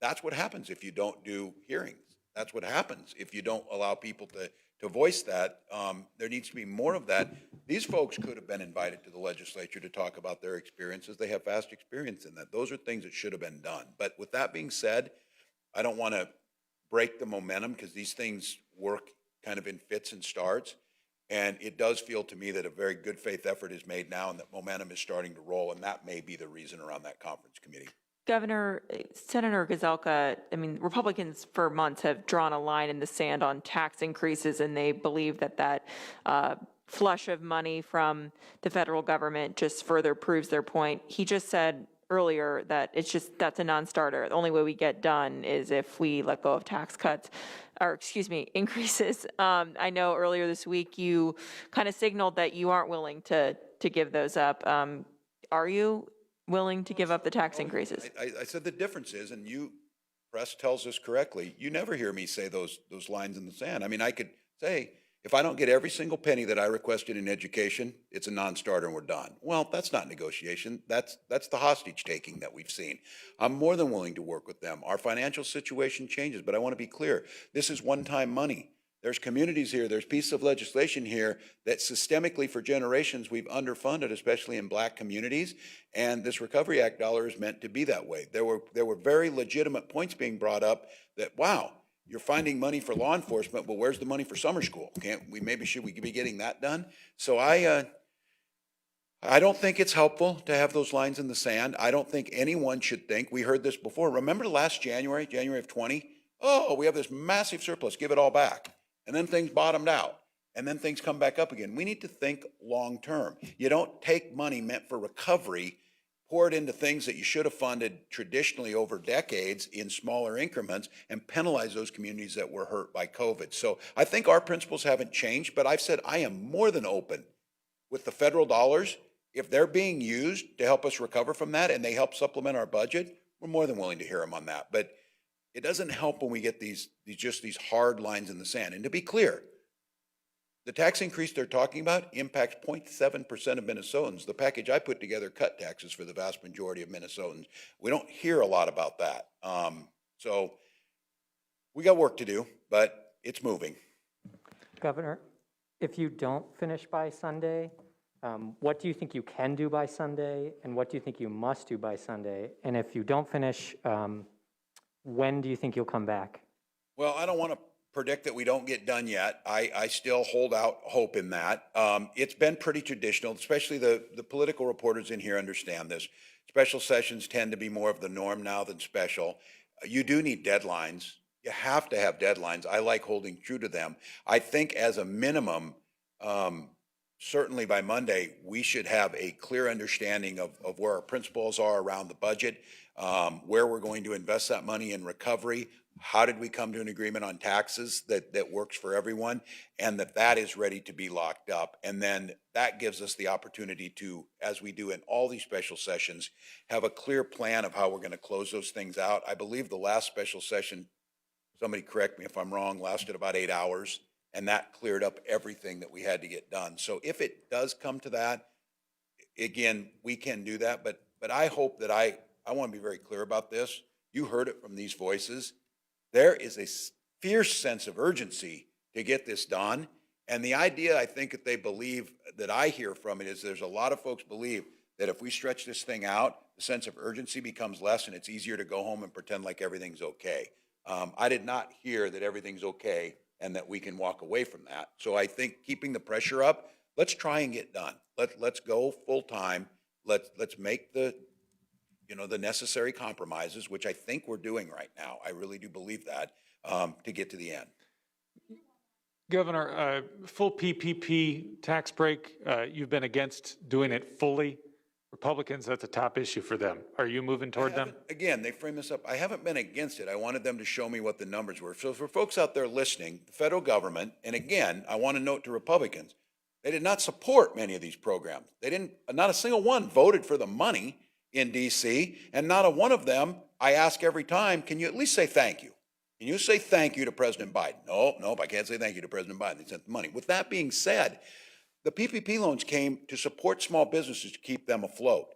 that's what happens if you don't do hearings. That's what happens if you don't allow people to voice that. There needs to be more of that. These folks could have been invited to the legislature to talk about their experiences. They have vast experience in that. Those are things that should have been done. But with that being said, I don't want to break the momentum, because these things work kind of in fits and starts. And it does feel to me that a very good faith effort is made now, and that momentum is starting to roll. And that may be the reason around that conference committee. Governor, Senator Gazelka, I mean, Republicans for months have drawn a line in the sand on tax increases, and they believe that flush of money from the federal government just further proves their point. He just said earlier that that's a non-starter. The only way we get done is if we let go of tax cuts, or increases. I know earlier this week you kind of signaled that you aren't willing to give those up. Are you willing to give up the tax increases? I said the difference is, and you, press tells us correctly, you never hear me say those lines in the sand. I mean, I could say, if I don't get every single penny that I requested in education, it's a non-starter and we're done. Well, that's not negotiation. That's the hostage taking that we've seen. I'm more than willing to work with them. Our financial situation changes, but I want to be clear. This is one-time money. There's communities here, there's pieces of legislation here that systemically for generations we've underfunded, especially in black communities. And this Recovery Act dollar is meant to be that way. There were very legitimate points being brought up that, wow, you're finding money for law enforcement, but where's the money for summer school? Should we be getting that done? So I don't think it's helpful to have those lines in the sand. I don't think anyone should think, we heard this before. Remember last January of 20? Oh, we have this massive surplus, give it all back. And then things bottomed out. And then things come back up again. We need to think long-term. You don't take money meant for recovery, pour it into things that you should have funded traditionally over decades in smaller increments, and penalize those communities that were hurt by COVID. So I think our principles haven't changed, but I've said I am more than open with the federal dollars. If they're being used to help us recover from that and they help supplement our budget, we're more than willing to hear them on that. But it doesn't help when we get these hard lines in the sand. And to be clear, the tax increase they're talking about impacts 0.7% of Minnesotans. The package I put together cut taxes for the vast majority of Minnesotans. We don't hear a lot about that. So we got work to do, but it's moving. Governor, if you don't finish by Sunday, what do you think you can do by Sunday, and what do you think you must do by Sunday? And if you don't finish, when do you think you'll come back? Well, I don't want to predict that we don't get done yet. I still hold out hope in that. It's been pretty traditional, especially the political reporters in here understand this. Special sessions tend to be more of the norm now than special. You do need deadlines. You have to have deadlines. I like holding true to them. I think as a minimum, certainly by Monday, we should have a clear understanding of where our principles are around the budget, where we're going to invest that money in recovery, how did we come to an agreement on taxes that works for everyone, and that is ready to be locked up. And then that gives us the opportunity to, as we do in all these special sessions, have a clear plan of how we're going to close those things out. I believe the last special session, somebody correct me if I'm wrong, lasted about 8 hours. And that cleared up everything that we had to get done. So if it does come to that, again, we can do that. But I hope that I want to be very clear about this. You heard it from these voices. There is a fierce sense of urgency to get this done. And the idea, I think, that they believe, that I hear from it, is there's a lot of folks believe that if we stretch this thing out, the sense of urgency becomes less and it's easier to go home and pretend like everything's okay. I did not hear that everything's okay and that we can walk away from that. So I think keeping the pressure up, let's try and get done. Let's go full time. Let's make the necessary compromises, which I think we're doing right now. I really do believe that, to get to the end. Governor, full PPP tax break, you've been against doing it fully. Republicans, that's a top issue for them. Are you moving toward them? Again, they frame this up. I haven't been against it. I wanted them to show me what the numbers were. So for folks out there listening, the federal government, and again, I want to note to Republicans, they did not support many of these programs. Not a single one voted for the money in DC, and not a one of them, I ask every time, can you at least say thank you? Can you say thank you to President Biden? Nope, I can't say thank you to President Biden. They sent the money. With that being said, the PPP loans came to support small businesses to keep them afloat.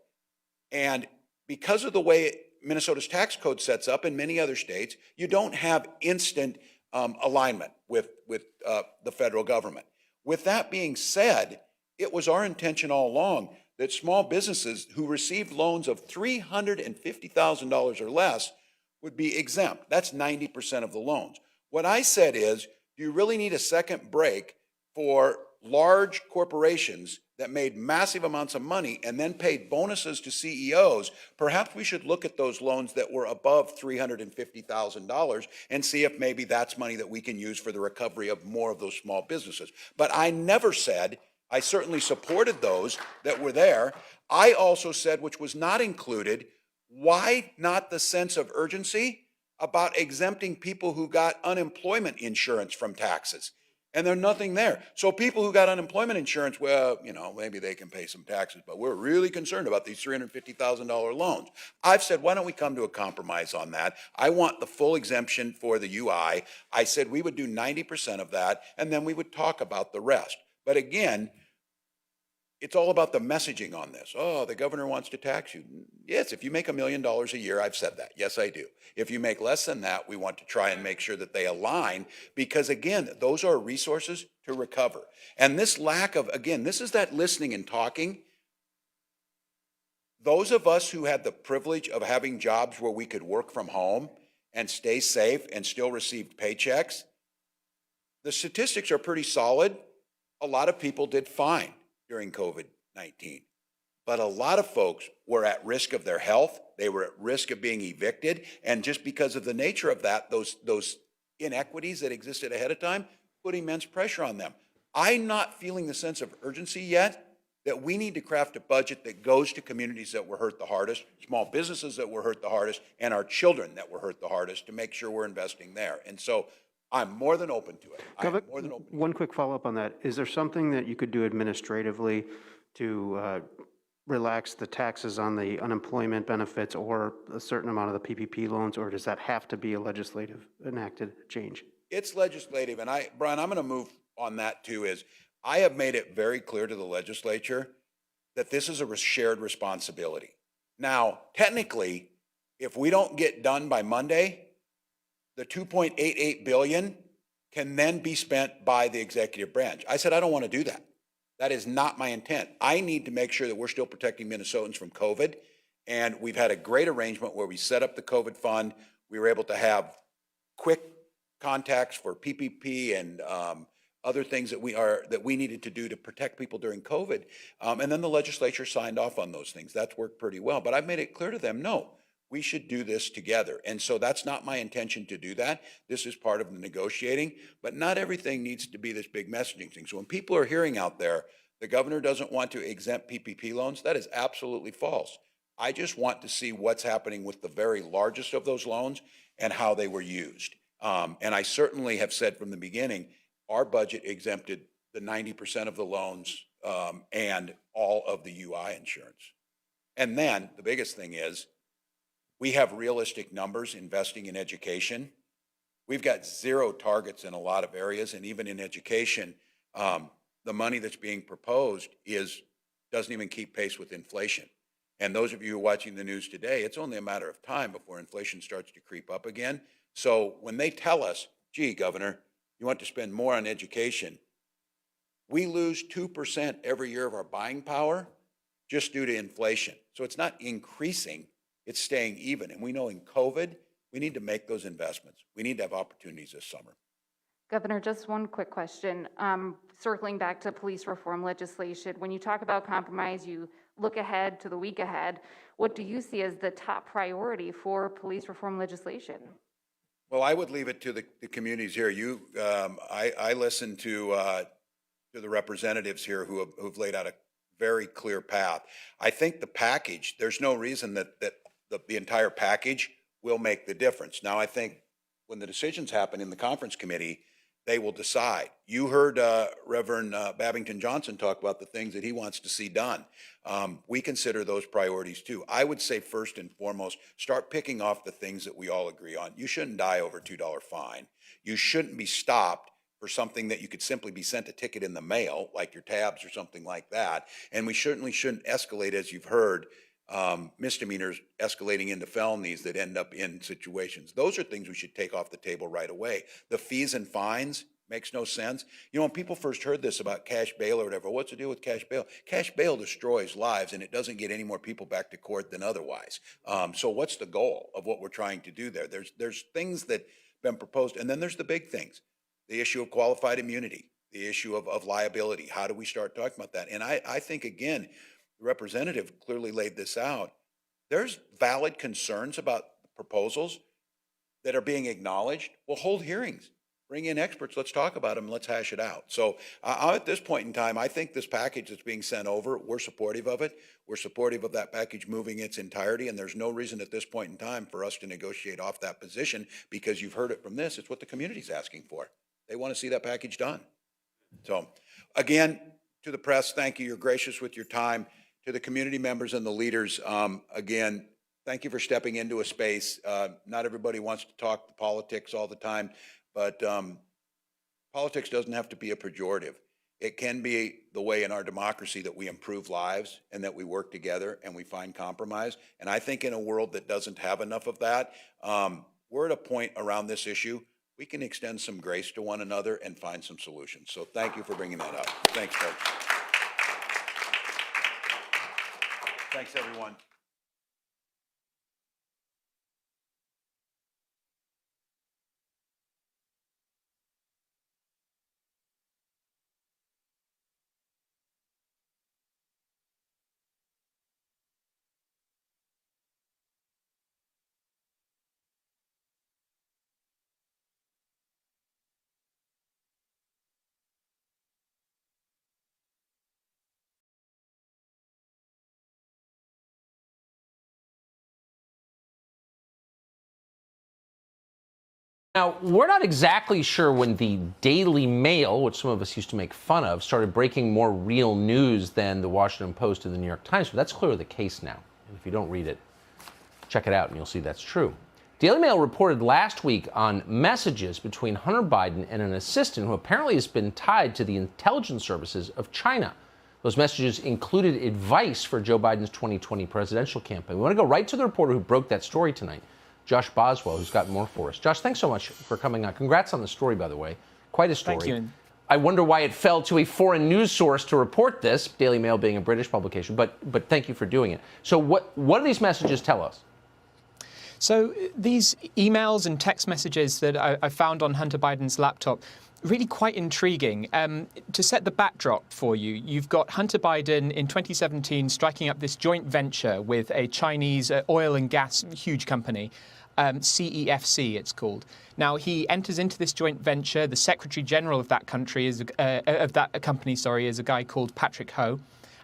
And because of the way Minnesota's tax code sets up, and many other states, you don't have instant alignment with the federal government. With that being said, it was our intention all along that small businesses who received loans of $350,000 or less would be exempt. That's 90% of the loans. What I said is, do you really need a second break for large corporations that made massive amounts of money and then paid bonuses to CEOs? Perhaps we should look at those loans that were above $350,000 and see if maybe that's money that we can use for the recovery of more of those small businesses. But I never said, I certainly supported those that were there. I also said, which was not included, why not the sense of urgency about exempting people who got unemployment insurance from taxes? And there's nothing there. So people who got unemployment insurance, well, maybe they can pay some taxes, but we're really concerned about these $350,000 loans. I've said, why don't we come to a compromise on that? I want the full exemption for the UI. I said we would do 90% of that, and then we would talk about the rest. But again, it's all about the messaging on this. Oh, the governor wants to tax you. Yes, if you make $1 million a year, I've said that. Yes, I do. If you make less than that, we want to try and make sure that they align because, again, those are resources to recover. And this lack of, again, this is that listening and talking. Those of us who had the privilege of having jobs where we could work from home and stay safe and still receive paychecks, the statistics are pretty solid. A lot of people did fine during COVID-19. But a lot of folks were at risk of their health. They were at risk of being evicted. And just because of the nature of that, those inequities that existed ahead of time put immense pressure on them. I'm not feeling the sense of urgency yet that we need to craft a budget that goes to communities that were hurt the hardest, small businesses that were hurt the hardest, and our children that were hurt the hardest to make sure we're investing there. And so I'm more than open to it. I'm more than open to it. One quick follow-up on that. Is there something that you could do administratively to relax the taxes on the unemployment benefits or a certain amount of the PPP loans, or does that have to be a legislative enacted change? It's legislative, and Brian, I'm going to move on that too, is I have made it very clear to the legislature that this is a shared responsibility. Now, technically, if we don't get done by Monday, the $2.88 billion can then be spent by the executive branch. I said, I don't want to do that. That is not my intent. I need to make sure that we're still protecting Minnesotans from COVID. And we've had a great arrangement where we set up the COVID fund. We were able to have quick contacts for PPP and other things that we needed to do to protect people during COVID. And then the legislature signed off on those things. That's worked pretty well. But I've made it clear to them, no, we should do this together. And so that's not my intention to do that. This is part of the negotiating, but not everything needs to be this big messaging thing. So when people are hearing out there, the governor doesn't want to exempt PPP loans, that is absolutely false. I just want to see what's happening with the very largest of those loans and how they were used. And I certainly have said from the beginning, our budget exempted the 90% of the loans and all of the UI insurance. And then the biggest thing is, we have realistic numbers investing in education. We've got zero targets in a lot of areas, and even in education, the money that's being proposed doesn't even keep pace with inflation. And those of you who are watching the news today, it's only a matter of time before inflation starts to creep up again. So when they tell us, gee, Governor, you want to spend more on education, we lose 2% every year of our buying power just due to inflation. So it's not increasing. It's staying even. And we know in COVID, we need to make those investments. We need to have opportunities this summer. Governor, just one quick question. Circling back to police reform legislation, when you talk about compromise, you look ahead to the week ahead. What do you see as the top priority for police reform legislation? Well, I would leave it to the communities here. I listen to the representatives here who've laid out a very clear path. I think the package, there's no reason that the entire package will make the difference. Now, I think when the decisions happen in the conference committee, they will decide. You heard Reverend Babington Johnson talk about the things that he wants to see done. We consider those priorities too. I would say first and foremost, start picking off the things that we all agree on. You shouldn't die over a $2 fine. You shouldn't be stopped for something that you could simply be sent a ticket in the mail, like your tabs or something like that. And we certainly shouldn't escalate, as you've heard, misdemeanors escalating into felonies that end up in situations. Those are things we should take off the table right away. The fees and fines makes no sense. You know, when people first heard this about cash bail or whatever, what's the deal with cash bail? Cash bail destroys lives and it doesn't get any more people back to court than otherwise. So what's the goal of what we're trying to do there? There's things that have been proposed, and then there's the big things. The issue of qualified immunity, the issue of liability. How do we start talking about that? And I think, again, the representative clearly laid this out. There's valid concerns about the proposals that are being acknowledged. Well, hold hearings. Bring in experts. Let's talk about them. Let's hash it out. So at this point in time, I think this package that's being sent over, we're supportive of it. We're supportive of that package moving its entirety, and there's no reason at this point in time for us to negotiate off that position because you've heard it from this. It's what the community's asking for. They want to see that package done. So again, to the press, thank you. You're gracious with your time. To the community members and the leaders, again, thank you for stepping into a space. Not everybody wants to talk politics all the time, but politics doesn't have to be a pejorative. it can be the way in our democracy that we improve lives and that we work together and we find compromise. And I think in a world that doesn't have enough of that, we're at a point around this issue, we can extend some grace to one another and find some solutions. So thank you for bringing that up. Thanks, folks. Thanks, everyone. Now, we're not exactly sure when the Daily Mail, which some of us used to make fun of, started breaking more real news than the Washington Post and the New York Times, but that's clearly the case now. And if you don't read it, check it out and you'll see that's true. Daily Mail reported last week on messages between Hunter Biden and an assistant who apparently has been tied to the intelligence services of China. Those messages included advice for Joe Biden's 2020 presidential campaign. We want to go right to the reporter who broke that story tonight, Josh Boswell, who's got more for us. Josh, thanks so much for coming on. Congrats on the story, by the way. Quite a story. Thank you. I wonder why it fell to a foreign news source to report this, Daily Mail being a British publication, but thank you for doing it. So what do these messages tell us? So these emails and text messages that I found on Hunter Biden's laptop, really quite intriguing. To set the backdrop for you, you've got Hunter Biden in 2017 striking up this joint venture with a Chinese oil and gas huge company, CEFC it's called. Now he enters into this joint venture. The Secretary General of that country is of that company, is a guy called Patrick Ho.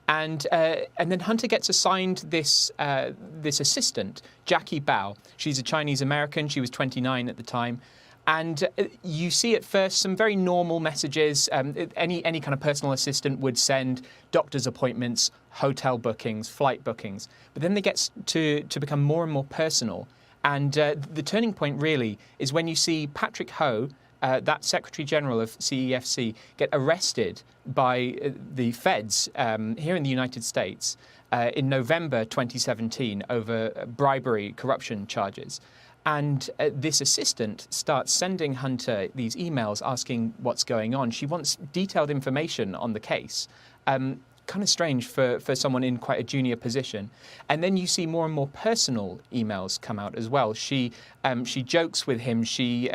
And then Hunter gets assigned this assistant, Jackie Bao. She's a Chinese American. She was 29 at the time. And you see at first some very normal messages. Any kind of personal assistant would send doctor's appointments, hotel bookings, flight bookings. But then they get to become more and more personal. And the turning point really is when you see Patrick Ho, that Secretary General of CEFC, get arrested by the feds here in the United States in November 2017 over bribery, corruption charges. And this assistant starts sending Hunter these emails asking what's going on. She wants detailed information on the case. Kind of strange for someone in quite a junior position. And then you see more and more personal emails come out as well. She jokes with him. She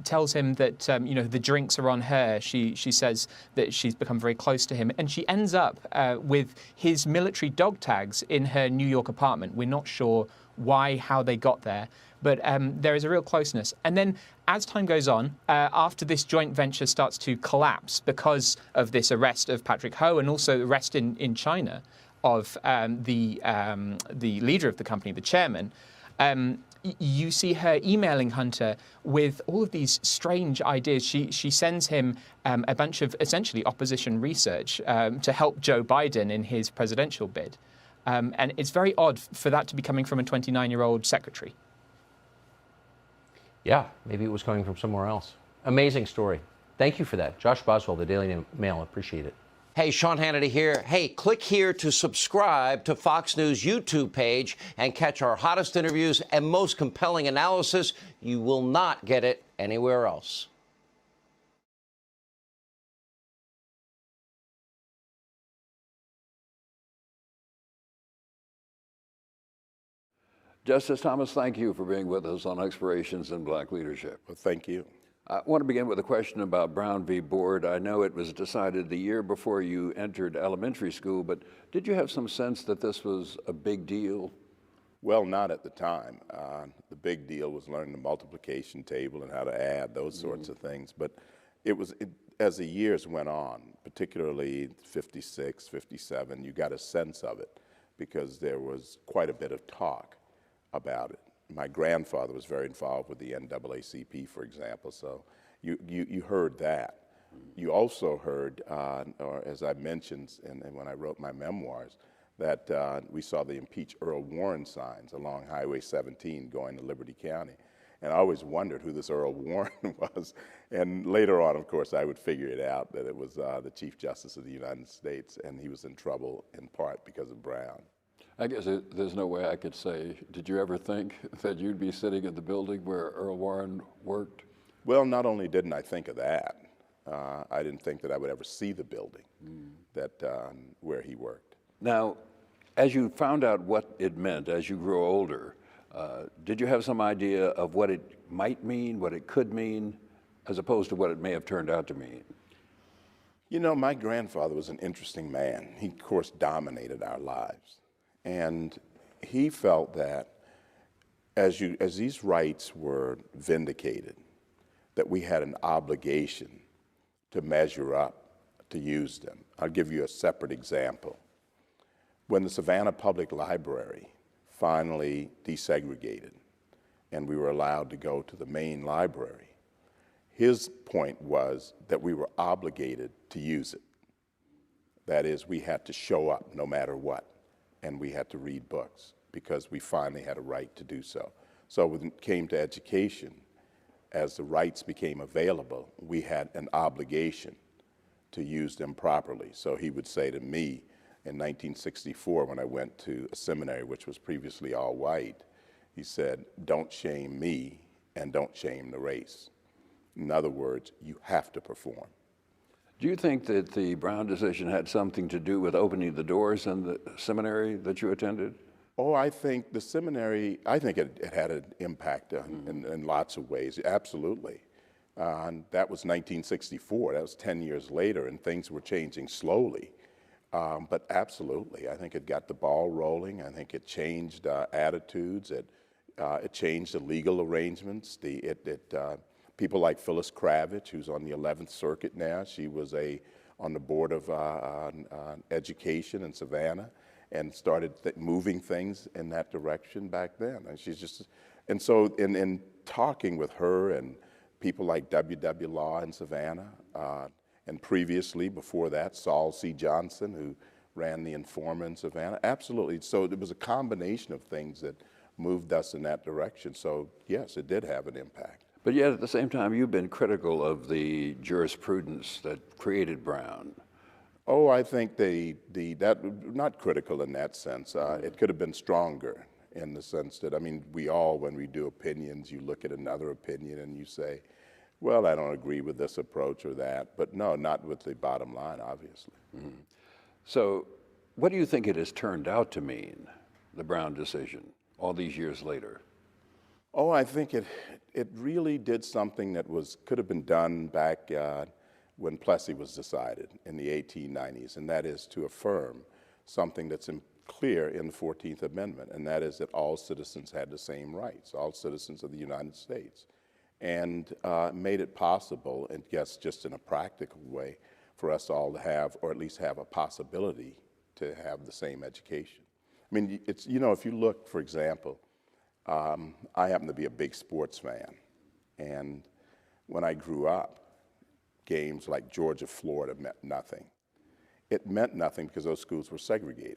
tells him that the drinks are on her. She says that she's become very close to him, and she ends up with his military dog tags in her New York apartment. We're not sure why, how they got there, but there is a real closeness. And then as time goes on, after this joint venture starts to collapse because of this arrest of Patrick Ho and also the arrest in China of the leader of the company, the chairman, you see her emailing Hunter with all of these strange ideas. She sends him a bunch of essentially opposition research to help Joe Biden in his presidential bid. And it's very odd for that to be coming from a 29-year-old secretary. Yeah, maybe it was coming from somewhere else. Amazing story. Thank you for that. Josh Boswell, the Daily Mail. Appreciate it. Hey, Sean Hannity here. Hey, click here to subscribe to Fox News YouTube page and catch our hottest interviews and most compelling analysis. You will not get it anywhere else. Justice Thomas, thank you for being with us on Explorations in Black Leadership. Well, thank you. I want to begin with a question about Brown v. Board. I know it was decided the year before you entered elementary school, but did you have some sense that this was a big deal? Well, not at the time. The big deal was learning the multiplication table and how to add, those sorts of things. But as the years went on, particularly 56, 57, you got a sense of it because there was quite a bit of talk about it. My grandfather was very involved with the NAACP, for example, so you heard that. You also heard, or as I mentioned and when I wrote my memoirs, that we saw the impeach Earl Warren signs along Highway 17 going to Liberty County. And I always wondered who this Earl Warren was. And later on, of course, I would figure it out that it was the Chief Justice of the United States, and he was in trouble in part because of Brown. I guess there's no way I could say, did you ever think that you'd be sitting in the building where Earl Warren worked? Well, not only didn't I think of that, I didn't think that I would ever see the building where he worked. Now, as you found out what it meant as you grew older, did you have some idea of what it might mean, what it could mean, as opposed to what it may have turned out to mean? You know, my grandfather was an interesting man. He, of course, dominated our lives. And he felt that as these rights were vindicated, that we had an obligation to measure up, to use them. I'll give you a separate example. When the Savannah Public Library finally desegregated and we were allowed to go to the main library, his point was that we were obligated to use it. That is, we had to show up no matter what, and we had to read books because we finally had a right to do so. So when it came to education, as the rights became available, we had an obligation to use them properly. So he would say to me in 1964, when I went to a seminary, which was previously all white, he said, "Don't shame me and don't shame the race." In other words, you have to perform. Do you think that the Brown decision had something to do with opening the doors in the seminary that you attended? Oh, I think the seminary, I think it had an impact in lots of ways, absolutely. And that was 1964, that was 10 years later, and things were changing slowly. But absolutely, I think it got the ball rolling. I think it changed attitudes. It changed the legal arrangements. People like Phyllis Kravitz, who's on the 11th Circuit now, she was on the board of education in Savannah, and started moving things in that direction back then. And so in talking with her and people like W.W. Law in Savannah, and previously, before that, Saul C. Johnson, who ran the Informer in Savannah, absolutely. So it was a combination of things that moved us in that direction. So yes, it did have an impact. But yet, at the same time, you've been critical of the jurisprudence that created Brown. Oh, I think not critical in that sense. It could have been stronger in the sense that, I mean, when we do opinions, you look at another opinion and you say, well, I don't agree with this approach or that. But no, not with the bottom line, obviously. Mm-hmm. So what do you think it has turned out to mean, the Brown decision, all these years later? Oh, I think it really did something that could have been done back when Plessy was decided in the 1890s, and that is to affirm something that's clear in the 14th Amendment, and that is that all citizens had the same rights, all citizens of the United States, and made it possible, and yes, just in a practical way, for us all to have, or at least have a possibility to have the same education. I mean, if you look, for example, I happen to be a big sports fan, and when I grew up, games like Georgia-Florida meant nothing. It meant nothing because those schools were segregated.